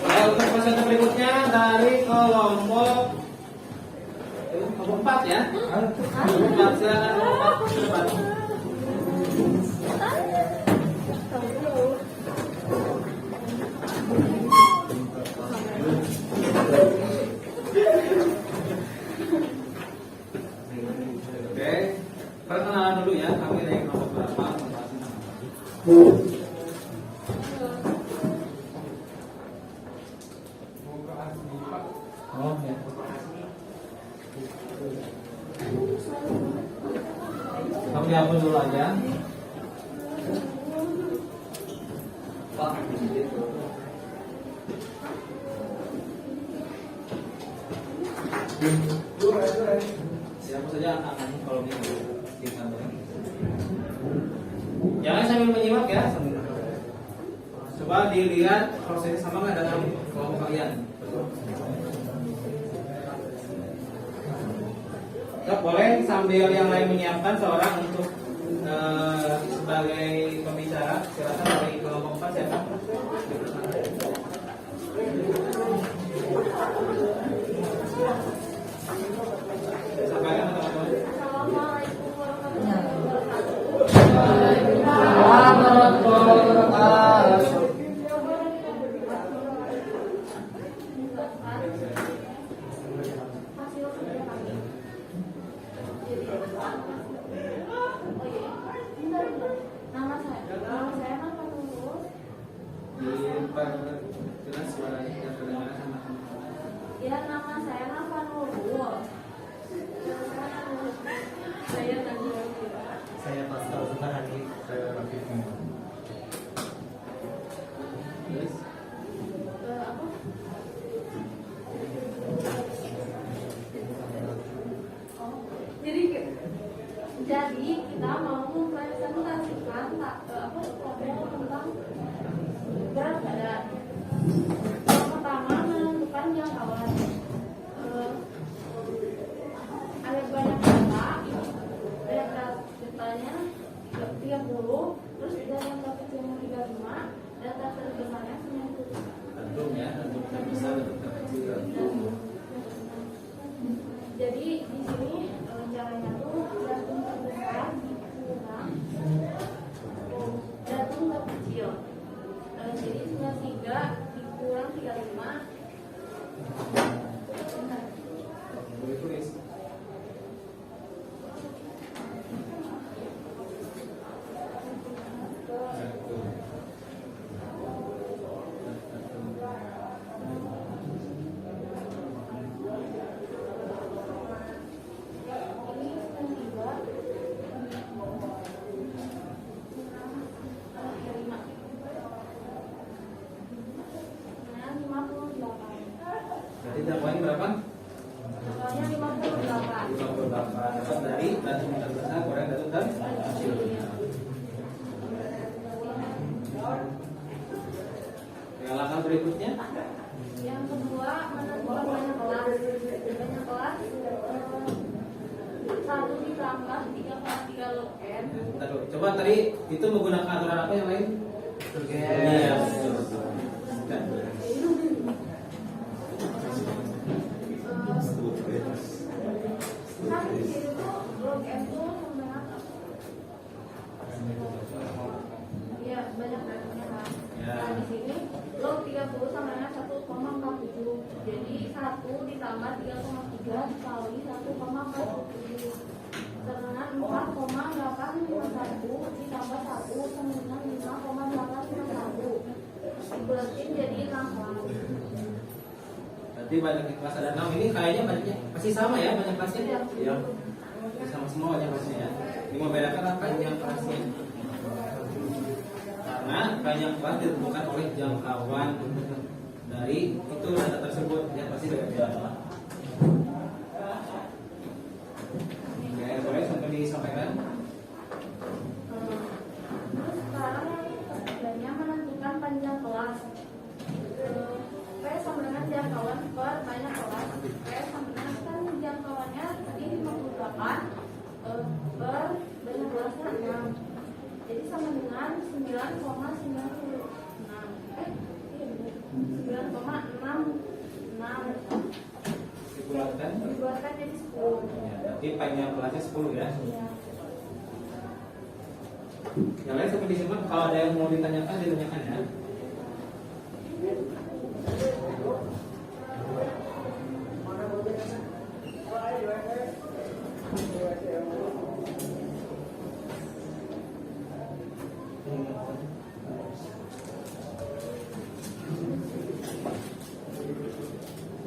Ya, untuk peserta berikutnya dari kelompok 4 ya. Kelompok 4 silakan kelompok 4 ke depan. Oke, perkenalan dulu ya. Kami dari kelompok berapa? Oh ya. Kamu dihapus dulu aja. Pak, Siapa saja angkanya kalau di kantor. Jangan sambil menyimak ya. Coba dilihat prosesnya sama nggak dalam kelompok kalian. Boleh sambil yang lain menyiapkan seorang untuk sebagai pembicara. Silakan dari kelompok 4 siapa? Sampaikan teman-teman. Assalamualaikum warahmatullahi wabarakatuh. Warahmatullahi wabarakatuh. Nama saya kan Pak Tulus. jelas suaranya tidak kedengaran sama. Ya, nama saya Nafa Nurul. Saya Najwa Fira. Saya Pascal Sutarani. Saya Rafiq Muhammad. Terus Apa? Oh, jadi kita mau mempresentasikan problem tentang berat badan. Yang pertama menentukan jangkauan. Ada banyak data, ada datanya 30, terus ada yang terkecilnya 35, data terbesarnya 90. tentu ya, tentu terbesar, tentu terkecil. Jadi di sini caranya tuh jantung terbesar dikurang jantung terkecil. Jadi 93 dikurang 35. Boleh tulis. Ini 58. Berarti jangkauannya berapa? Soalnya 58. 58. Dapat dari jantung terbesar kurang jantung terkecil. Oke, langkah berikutnya. Yang kedua menentukan banyak kelas. Banyak kelas 1 ditambah 3,3 log n. Taruh. Coba tadi itu menggunakan aturan apa yang lain? Iya, betul. Kan di sini tuh log n tuh sama apa? Iya, banyak bangetnya kan. Ya. Nah, di sini log 30 sama dengan 1,47. Jadi 1 ditambah 3,3 dikali 1,47. Dengan 4,851 ditambah 1 sama dengan 5,851. Dibulatin jadi 6. Berarti banyak kelas ada 6 ini kayaknya banyaknya masih sama ya banyak kelasnya? Iya. Sama semua banyak kelasnya ya. Ini membedakan apa yang kelasnya? Karena banyak kelas ditentukan oleh jangkauan dari itu data tersebut ya pasti beda. Oke, boleh sampai disampaikan? Terus sekarang yang ketiganya menentukan panjang kelas. P sama dengan jangkauan per banyak kelas. P sama dengan kan jangkauannya tadi 58 per banyak kelasnya 6. Jadi sama dengan 9,96. Iya benar. 9,66. Dibulatkan. Dibuatkan jadi 10. Ya, berarti panjang kelasnya 10 ya. Iya. Yang lain sampai disimak. Kalau ada yang mau ditanyakan ditanyakan ya.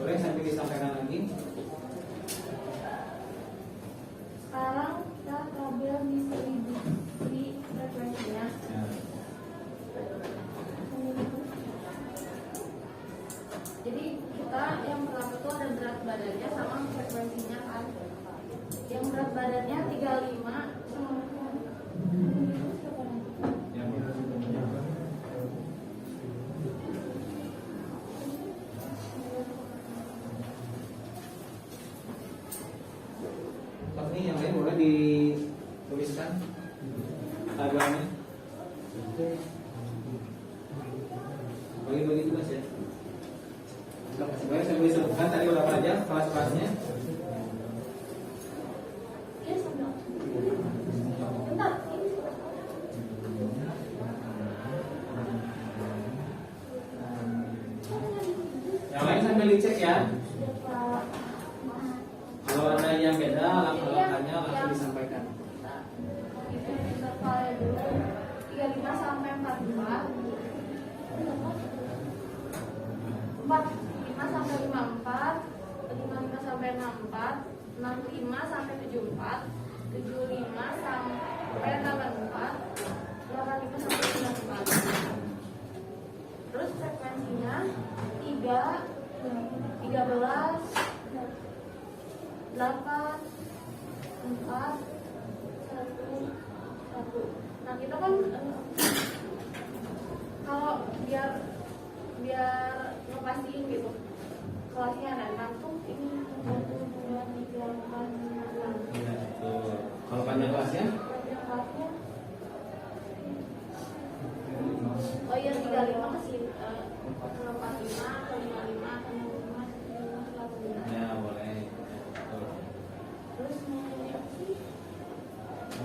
Boleh sampai disampaikan lagi. Sekarang kita tabel distribusi frekuensinya. Ya. Jadi kita yang pertama itu ada berat badannya sama frekuensinya kan. Yang berat badannya 35 Ya, boleh. Pak, ini yang lain boleh dituliskan tagarnya. Bagi-bagi tugas ya. Sebenarnya saya boleh sebutkan tadi berapa aja kelas-kelasnya. ya sebelah. Bentar. Yang lain sambil dicek ya. Pak. Kalau ada yang beda, langkah-langkahnya langsung disampaikan. Itu intervalnya dulu 35 sampai 44. 45 sampai 54, 55 sampai 64, 65 sampai 74, 75 sampai 84, 85 sampai 94. Terus frekuensinya 3, 13, 8, 4, 1, 1. Nah kita kan kalau biar ngepastiin gitu kelasnya ada 6 tuh ini 1, 2, 3, 4, 5, 6. Iya, betul. Kalau panjang kelasnya? Panjang kelasnya oh iya 35 masih 45, 55, 65, 65. Ya, boleh. Betul. Terus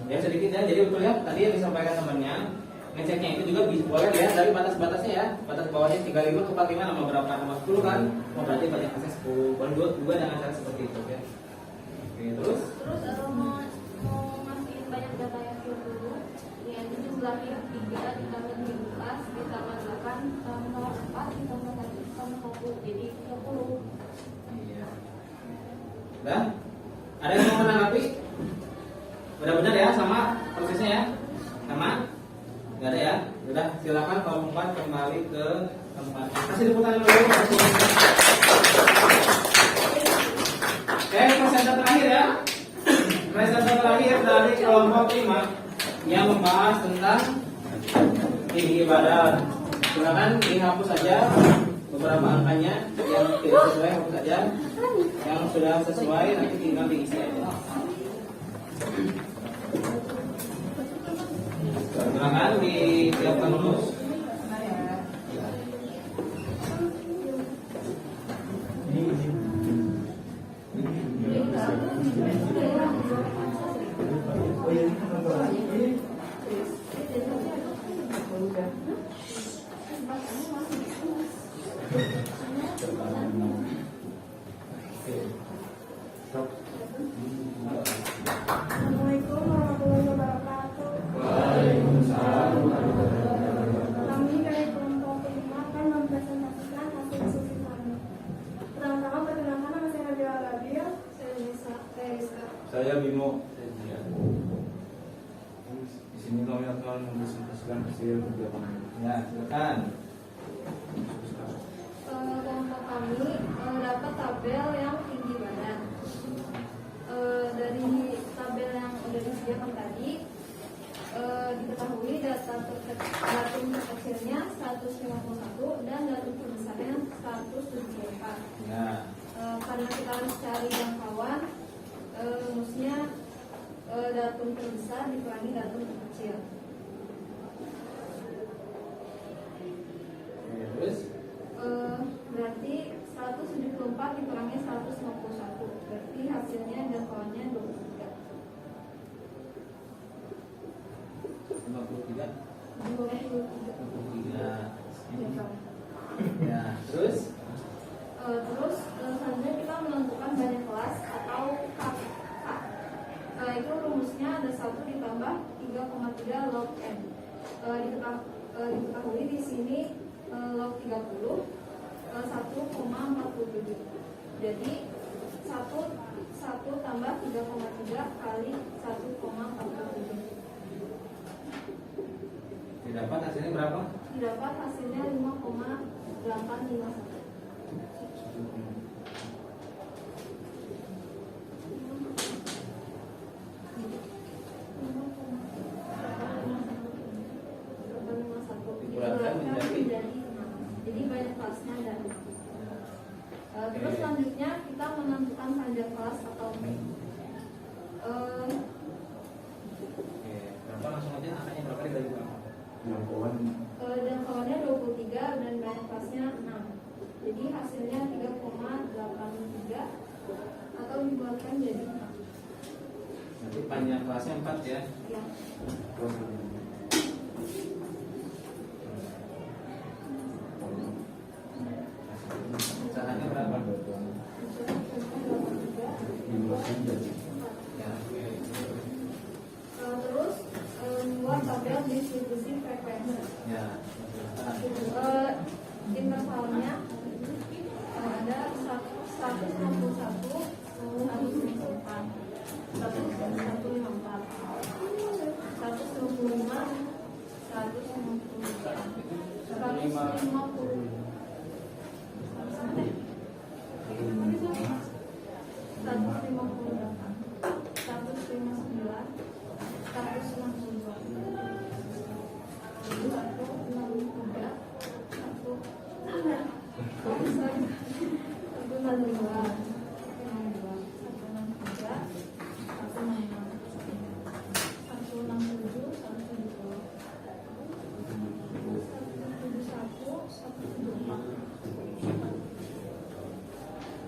Ya sedikit ya, jadi betul ya tadi yang disampaikan temannya. Ngeceknya itu juga boleh lihat dari batas-batasnya ya. Batas bawahnya 35 ke 45 nama berapa, nama 10 kan. Oh, berarti banyak akses 10. Boleh juga dengan cara seperti itu ya. Oke, terus mau masukin banyak data yang dulu yaitu jumlahnya 3 ditambah 17 ditambah 8 tambah 4 ditambah 1 ditambah 1 jadi 30. iya. Udah? Ada yang mau menanggapi? Benar-benar ya sama prosesnya ya? Sama? Gak ada ya? Udah, silakan kalau empat kembali ke tempat. Kasih tepuk tangan dulu. Oke, presenter terakhir ya. Presenter terakhir dari kelompok 5 yang membahas tentang tinggi badan. Silakan dihapus saja beberapa angkanya yang tidak sesuai, hapus saja. Yang sudah sesuai nanti tinggal diisi aja. Silakan disiapkan dulu. Assalamualaikum warahmatullahi wabarakatuh. Kami dari kelompok 5 akan mempresentasikan hasil diskusi kami. Pertama-tama perkenalkan nama saya Nabila Gabil, saya Rizka. Saya Bimo. Di sini kami akan mempresentasikan hasil kerja kami. Ya, silakan. Kelompok kami dapat tabel yang tinggi badan. Dari tabel yang sudah disediakan tadi diketahui datum terkecilnya 151 dan datum terbesarnya 174. Ya. Karena kita harus cari jangkauan, rumusnya datum terbesar dikurangi datum terkecil. Oke, terus Berarti 174 dikurangi 151. Berarti hasilnya jangkauannya 23. 53. 23. Ya, terus Terus selanjutnya kita menentukan banyak kelas atau K. Itu rumusnya ada 1 ditambah 3,3 log n. Diketahui di sini log 30 1,47. Jadi 1 tambah 3,3 kali 1,47. didapat hasilnya berapa? Didapat hasilnya 5,851. Dikurangan menjadi 6. Jadi banyak kelasnya ada. Terus selanjutnya kita menentukan panjang kelas atau P. Oke, berapa langsung aja angkanya berapa dibagi berapa? Jangkauannya 23 dan banyak kelasnya 6. Jadi hasilnya 3,83 atau dibuatkan jadi 6. Nanti panjang kelasnya 4 ya. Ya. Pecahannya berapa? Ya. Terus membuat tabel distribusi frekuensi. Ya. Intervalnya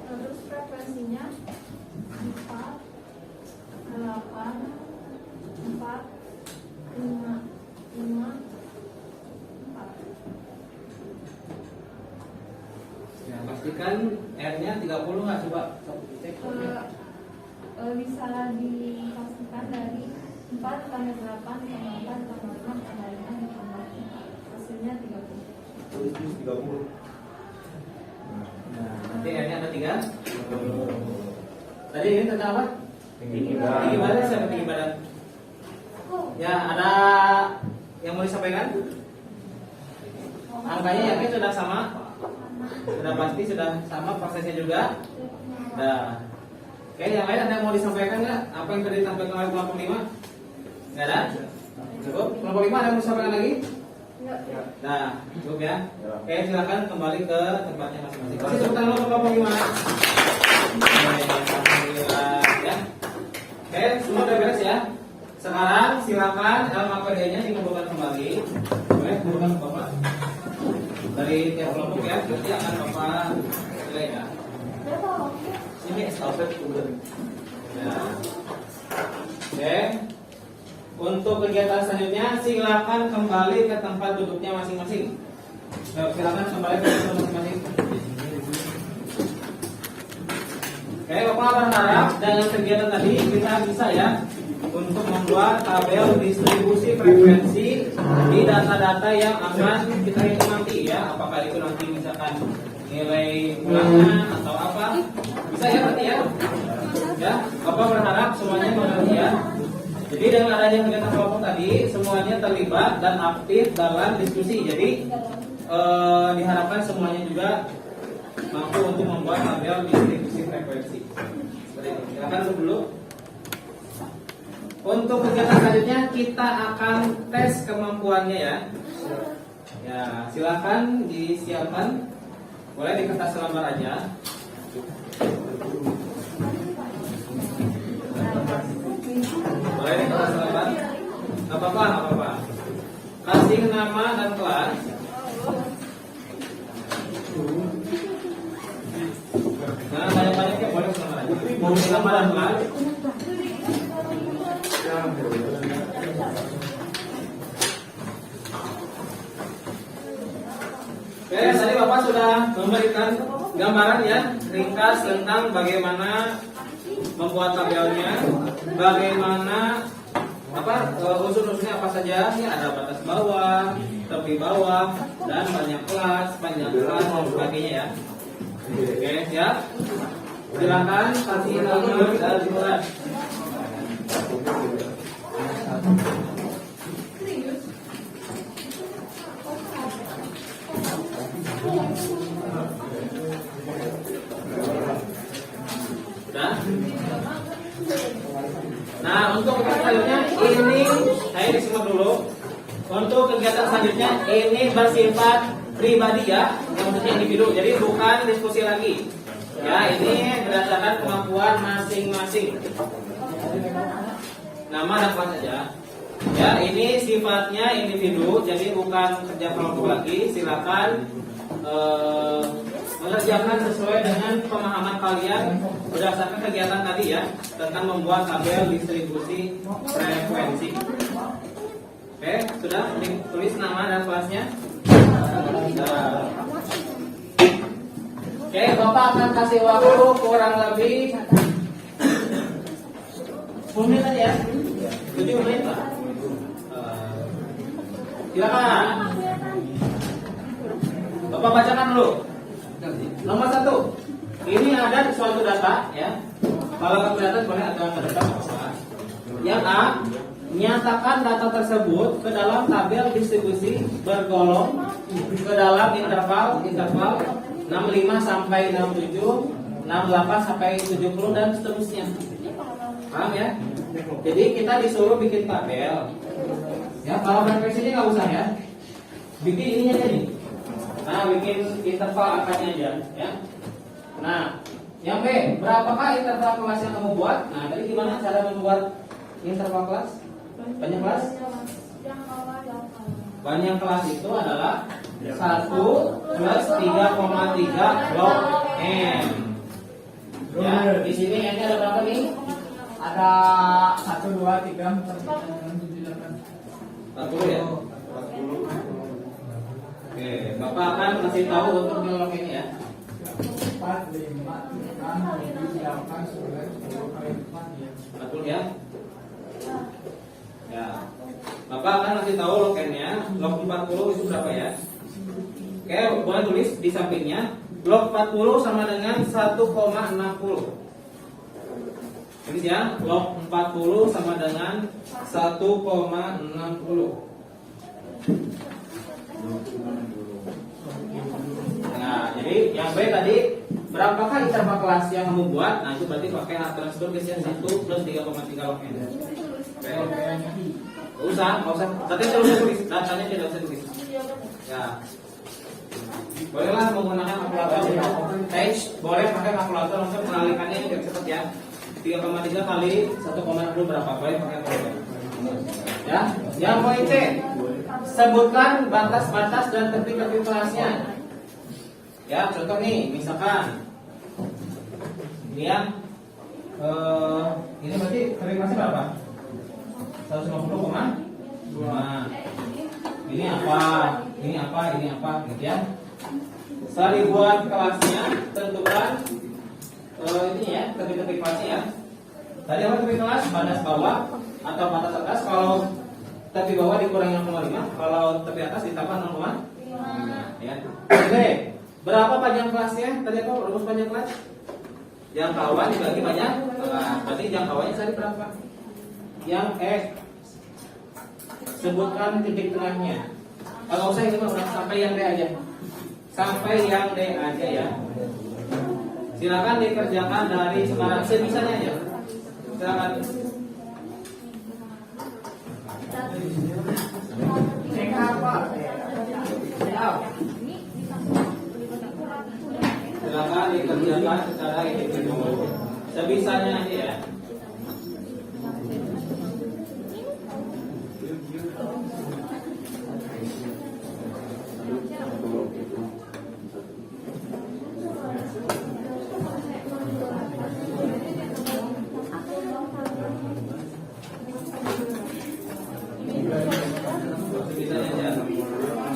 Terus frekuensinya 4, 8, 4, 5, 5, 4. Ya, pastikan R-nya 30 nggak coba? Cek. Bisa dipastikan dari 4 tambah 8 tambah 4 tambah 5 tambah 5 tambah 4. Hasilnya 30. Tulis 30. Nah, nanti R-nya ada 3. Tadi ini tentang apa? Tinggi Tinggi badan, siapa tinggi badan? Ya, ada yang mau disampaikan? Angkanya yakin sudah sama? Sudah pasti sudah sama prosesnya juga? Nah, oke, yang lain ada yang mau disampaikan nggak? Apa yang tadi disampaikan oleh kelompok 5? Nggak ada? Cukup? Kelompok 5 ada yang mau disampaikan lagi? Nah, cukup ya. Oke, silakan kembali ke tempatnya masing-masing. Kasih tepuk tangan untuk kelompok 5. Alhamdulillah ya. Oke, semua udah beres ya. Sekarang silakan LMAPD-nya dikumpulkan kembali. Boleh kumpulkan ke Bapak. Dari tiap kelompok ya, nanti akan Bapak nilai ya. Sini estafet udah. Ya. Oke. Untuk kegiatan selanjutnya silakan kembali ke tempat duduknya masing-masing. Silakan kembali ke tempat masing-masing. Oke, Bapak berharap dengan kegiatan tadi kita bisa ya untuk membuat tabel distribusi frekuensi di data-data yang akan kita hitung nanti ya. Apakah itu nanti misalkan nilai ulangan atau apa? Bisa ya berarti ya? Ya, Bapak berharap semuanya mengerti ya. Jadi dengan adanya kegiatan kelompok tadi semuanya terlibat dan aktif dalam diskusi. Jadi diharapkan semuanya juga mampu untuk membuat tabel distribusi frekuensi. Seperti itu. Silakan dulu. Untuk kegiatan selanjutnya kita akan tes kemampuannya ya. Ya, silakan disiapkan. Boleh di kertas lembar aja. Boleh di kertas lembar. Gak apa-apa, gak apa-apa. Kasih nama dan kelas. Nah, banyak-banyaknya boleh lembar aja. Mau nama dan kelas. Oke, tadi Bapak sudah memberikan gambaran ya, ringkas tentang bagaimana membuat tabelnya, bagaimana unsur-unsurnya apa saja, ya ada batas bawah, tepi bawah, dan banyak kelas, panjang kelas, dan sebagainya ya. Oke, siap? Silakan kasih nama dan kelas. Sudah? Nah, untuk kegiatan selanjutnya ini saya disimak dulu. Untuk kegiatan selanjutnya ini bersifat pribadi ya, yang maksudnya individu. Jadi bukan diskusi lagi. Ya, ini berdasarkan kemampuan masing-masing. Nama dan kelas saja. Ya, ini sifatnya individu, jadi bukan kerja kelompok lagi. Silakan mengerjakan sesuai dengan pemahaman kalian berdasarkan kegiatan tadi ya, tentang membuat tabel distribusi frekuensi. Oke, sudah ditulis nama dan kelasnya. Oke, Bapak akan kasih waktu kurang lebih 10 menit aja ya. 7 menit Pak. Silakan. Bapak bacakan dulu. Nomor 1. Ini ada suatu data ya. Kalau nggak kelihatan boleh ada data apa? Yang A, nyatakan data tersebut ke dalam tabel distribusi bergolong ke dalam interval 65 sampai 67, 68 sampai 70 dan seterusnya. Paham ya? Jadi kita disuruh bikin tabel. Ya, kalau frekuensinya nggak usah ya. Bikin ininya aja nih. Nah, bikin interval angkanya aja, ya. Nah, yang B, berapakah interval kelas yang kamu buat? Nah, tadi gimana cara membuat interval kelas? Banyak kelas? Banyak kelas itu adalah 1 plus 3,3 log n. Ya, di sini n-nya ada berapa nih? Ada 1, 2, 3, 4, 5, 6, 7, 8. 40 ya? Oke, Bapak akan kasih tahu untuk log ini ya. 4, 5, 6, 7, 8, 9, 10, 4 ya. 40 ya? Ya. Bapak akan kasih tahu log n-nya. Log 40 itu berapa ya? Oke, boleh tulis di sampingnya. Log 40 sama dengan 1,60. Ini ya, log 40 sama dengan 1,60. Nah, jadi yang B tadi berapakah interval kelas yang kamu buat? Nah, itu berarti pakai hak transfer ke sini 1 plus 3,3 log n. Oke. Nggak usah. Tapi terus tulis, datanya tidak usah tulis. Ya. Bolehlah menggunakan kalkulator. Boleh pakai kalkulator untuk mengalihkannya biar cepat ya. 3,3 kali 1,60 berapa? Boleh pakai kalkulator. Ya. Yang poin C. Sebutkan batas-batas dan tepi-tepi kelasnya. Ya, contoh nih, misalkan ini ya. Ini berarti tepi kelasnya berapa? 150,5. Ini apa, gitu ya. Setelah dibuat kelasnya, tentukan ini ya, tepi-tepi kelasnya ya. Tadi apa tepi kelas? Batas bawah atau batas atas. Kalau tepi bawah dikurangi 0,5, kalau tepi atas ditambah 0,5. Ya. Oke, berapa panjang kelasnya? Tadi apa rumus panjang kelas? Jangkauan dibagi banyak kelas. Berarti jangkauannya tadi berapa? Yang sebutkan titik tengahnya. Kalau usah itu mah sampai yang D aja. Sampai yang D aja ya. Silakan dikerjakan dari sekarang sebisanya aja. Silakan. Silakan dikerjakan secara individu. Sebisanya aja ya.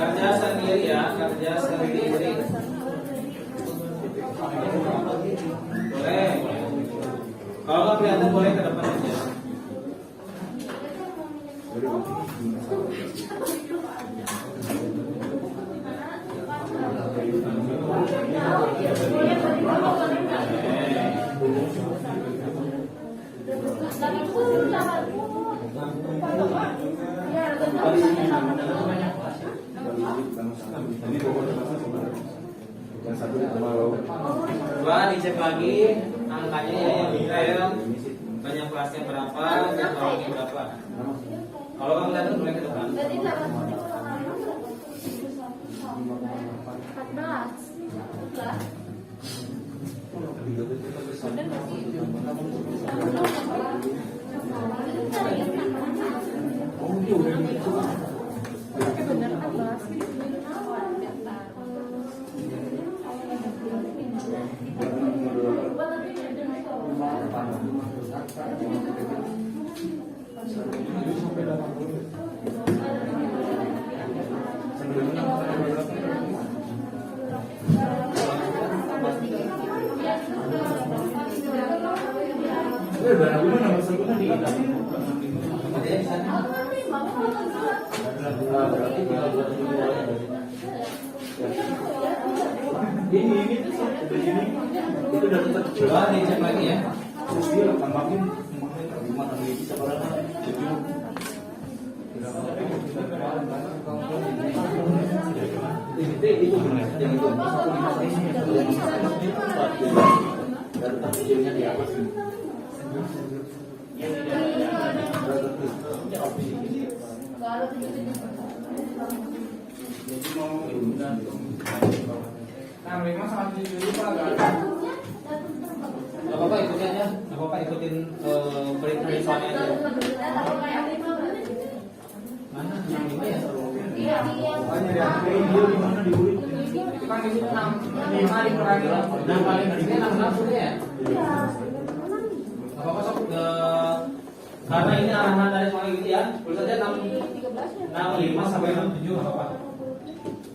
Kerja sendiri ya, kerja sendiri. Boleh. Kalau nggak kelihatan boleh ke depan aja. Coba dicek lagi angkanya ya yang detail, banyak kelasnya berapa, jangkauannya berapa. Kalau kamu lihat boleh ke depan. Berarti Ini itu udah tetap Coba dicek lagi ya. terus dia tambahin gimana nih bisa itu yang itu dan takdirnya di atas ini. Jadi mau Nah, memang sama 7 lupa kan? Datumnya datum terbang. Gak apa-apa ikutin aja, gak apa-apa ikutin berita soalnya aja. Mana yang 5 ya? Iya, yang Video di mana di Uri? Itu kan di situ 6 5 dikurangi 6 kali berarti 6 ya? Iya. Gak apa-apa sok karena ini arahan dari soal gitu ya. Tulis saja 65 sampai 67 gak apa-apa.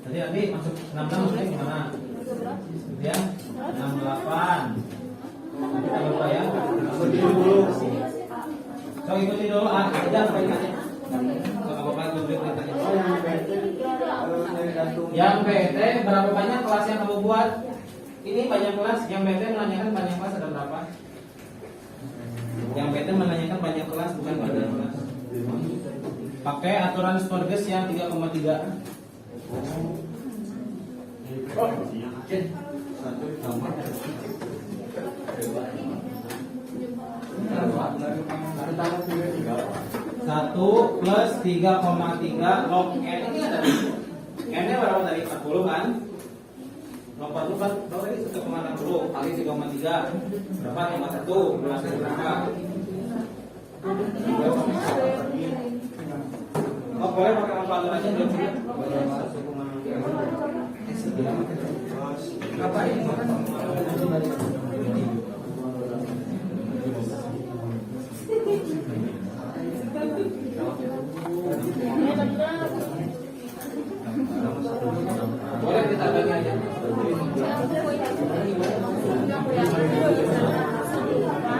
Jadi nanti masuk 66 maksudnya gimana? Gitu ya. 68. Kita lupa ya. Ikuti dulu. So ikuti dulu aja sampai tanya. Gak apa-apa ikuti tanya. Yang PT berapa banyak kelas yang kamu buat? Ini banyak kelas. Yang PT menanyakan banyak kelas ada berapa? Yang PT menanyakan banyak kelas bukan banyak kelas. Pakai aturan Sturges yang 3,3. Satu plus 3,3 log n ini ada n nya berapa tadi 40 kan? Log 40 kan berapa tadi 1,60 kali 3,3 berapa? 51 berarti berapa? Oh boleh pakai kalkulator aja belum sih? Apa ini? Boleh kita bagi aja.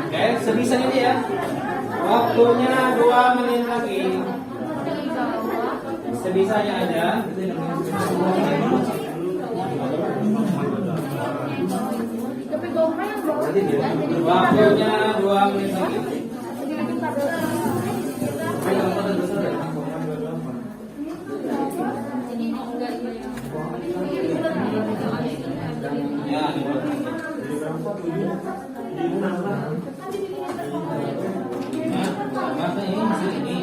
Oke, sebisanya dia. Waktunya 2 menit lagi. Sebisanya aja. Waktunya 2 menit lagi. Ya, masa ini masih ini.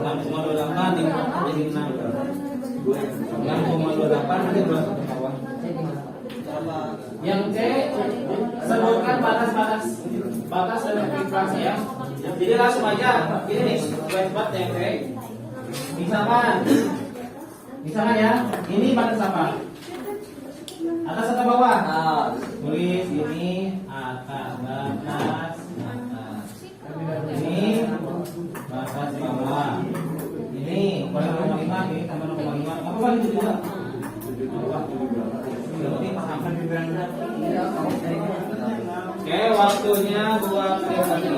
6,28 jadi 6. 6,28 nanti berapa ke bawah? Yang C sebutkan batas dari inflasi ya. Jadi langsung aja ini nih buat yang C. Misalkan ya, ini batas apa? Atas atau bawah? Tulis ini atas. Ini batas bawah. Ini kurang 0,5, ini tambah 0,5. Apa paling itu juga? Oke, waktunya 2 menit lagi.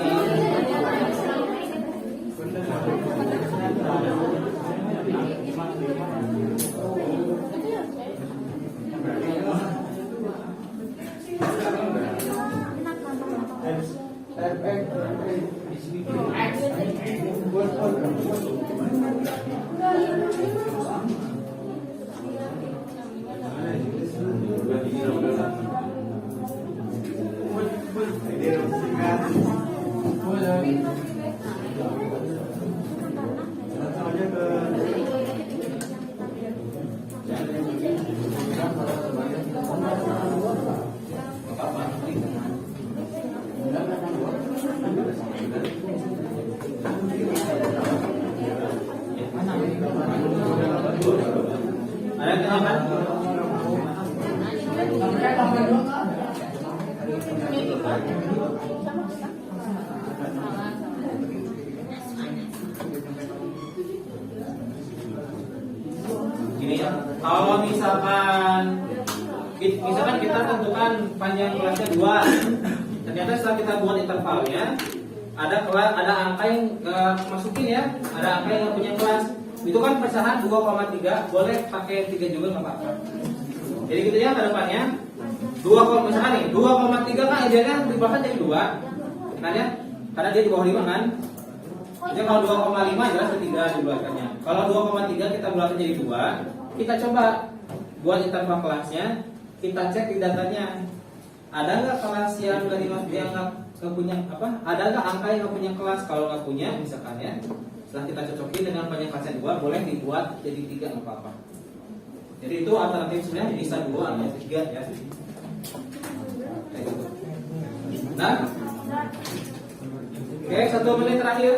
Ada yang kenapa? Gini ya, kalau misalkan kita tentukan panjang kelasnya 2, ternyata setelah kita buat intervalnya ada angka yang masukin ya, ada angka yang punya kelas. Itu kan pecahan 2,3, boleh pakai 3 juga nggak apa-apa. Jadi gitu ya ke depannya. 2, misalkan nih 2,3 kan idealnya di belakang jadi 2 kan ya, karena dia di bawah 5 kan. Jadi kalau 2,5 jelas ke 3 di belakangnya. Kalau 2,3 kita belakang jadi 2, kita coba buat interval kelasnya, kita cek di datanya. Ada nggak kelas yang dari yang nggak punya apa? Ada nggak angka yang nggak punya kelas? Kalau nggak punya, misalkan ya, Setelah kita cocokin dengan penyangkasan 2, boleh dibuat jadi 3 nggak apa-apa. Jadi itu alternatif sebenarnya bisa 2 atau 3 ya. Nah, oke, 1 menit terakhir.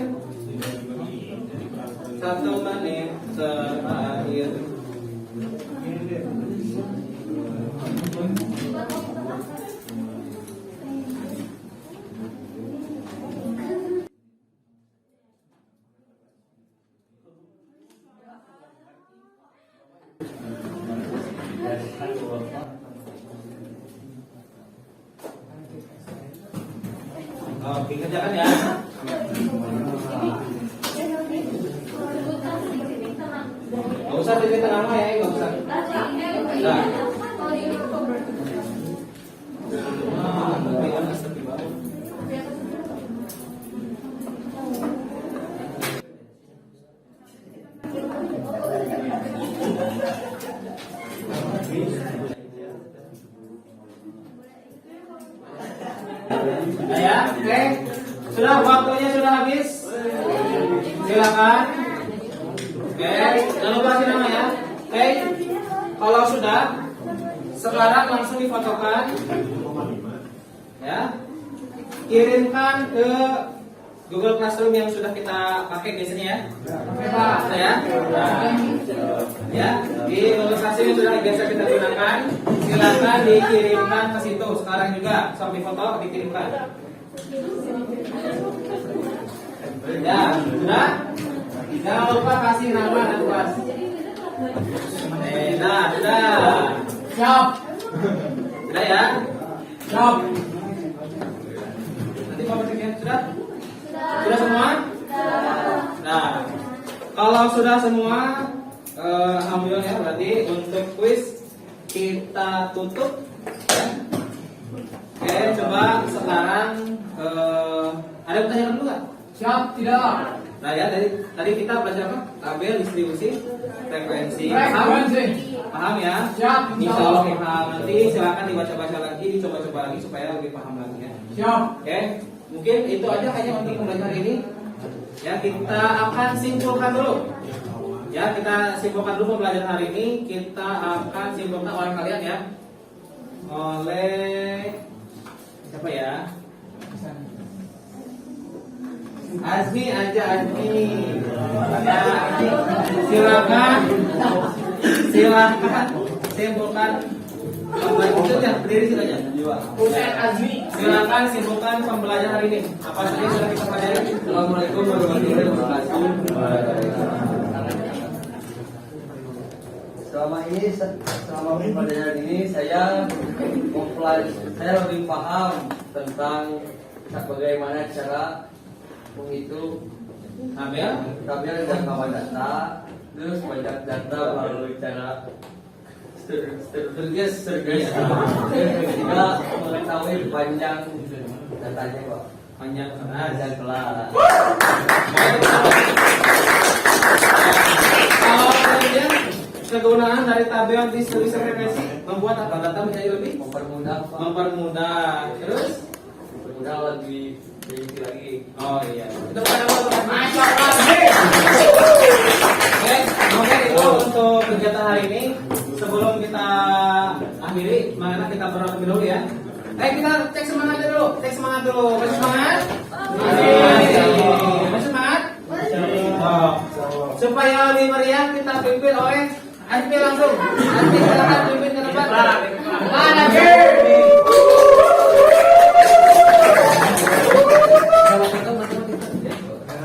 1 menit terakhir. Oke, kerjakan ya. Gak usah titik nama ya, gak usah. Nah. Nah ya, oke. Sudah waktunya sudah habis. Silakan. Oke, jangan lupa kasih nama ya. Oke. Kalau sudah, sekarang langsung difotokan. Ya. Kirimkan ke Google Classroom yang sudah kita pakai biasanya ya. Oke Pak, ya. Nah, ya, di Google Classroom yang sudah biasa kita gunakan, silakan dikirimkan ke situ. Sekarang juga sampai foto dikirimkan. Ya, sudah. Jangan lupa kasih nama dan kelas. Nah, sudah. Siap. Sudah ya. Siap. Nanti Pak Presiden sudah. Sudah semua? Nah, kalau sudah semua, alhamdulillah ya, berarti untuk quiz kita tutup. Ya. Oke, coba sekarang ada pertanyaan dulu nggak? Siap tidak? Nah ya, tadi kita belajar apa? Tabel distribusi frekuensi. Paham? Frekuensi. Paham ya? Siap. Insya Allah paham. Nanti silakan dibaca-baca lagi, dicoba-coba lagi supaya lebih paham lagi ya. Siap. Oke, mungkin itu aja kayaknya untuk pembelajaran ini. Ya, kita akan simpulkan dulu. Ya, kita simpulkan dulu pembelajaran hari ini. Kita akan simpulkan oleh kalian ya. Oleh siapa ya? Azmi aja Azmi. Ya, silakan simpulkan pembelajaran berdiri silanya. Husain Azmi. Silakan simpulkan pembelajaran hari ini. Apa saja yang sudah kita pelajari? Assalamualaikum warahmatullahi wabarakatuh. Selama pembelajaran ini saya lebih paham tentang bagaimana cara menghitung Tabel. dan kawan data, terus banyak data melalui cara Sturges juga mengetahui panjang datanya Pak. Panjang Dan kelas. Kalau kemudian kegunaan dari tabel distribusi frekuensi membuat apa? Data menjadi lebih Mempermudah Pak. mempermudah. Terus Mempermudah lebih rinci lagi. oh iya. Itu pada waktu Masya Allah. Oke, itu untuk kegiatan hari ini. Sebelum kita akhiri, mana kita berdoa dulu ya. Kita cek semangatnya dulu. Masih semangat? Masih semangat? Oh. Supaya lebih meriah kita pimpin oleh Azmi langsung. Azmi silakan pimpin ke depan.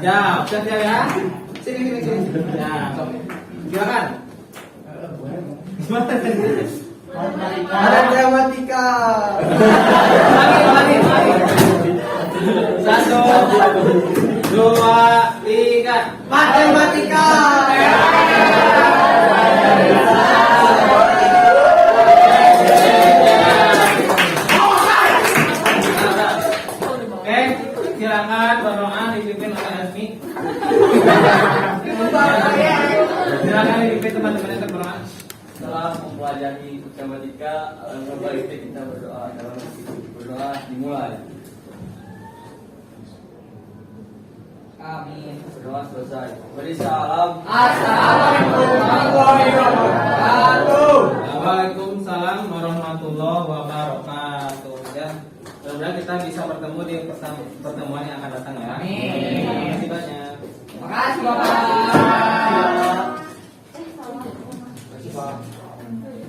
Ya, siap ya. Sini. Ya, silakan. Matematika. Lagi. 1, 2, 3. Matematika. Oke, silakan berdoa dipimpin oleh Azmi. Silakan dipimpin teman-teman yang berdoa. Setelah mempelajari matematika, alangkah baiknya kita berdoa. Dalam berdoa dimulai. Amin. Berdoa selesai. Beri salam. Assalamualaikum warahmatullahi wabarakatuh. Waalaikumsalam warahmatullahi wabarakatuh. Ya, mudah-mudahan kita bisa bertemu di pertemuan yang akan datang ya. Amin. Terima kasih banyak. Terima kasih Bapak.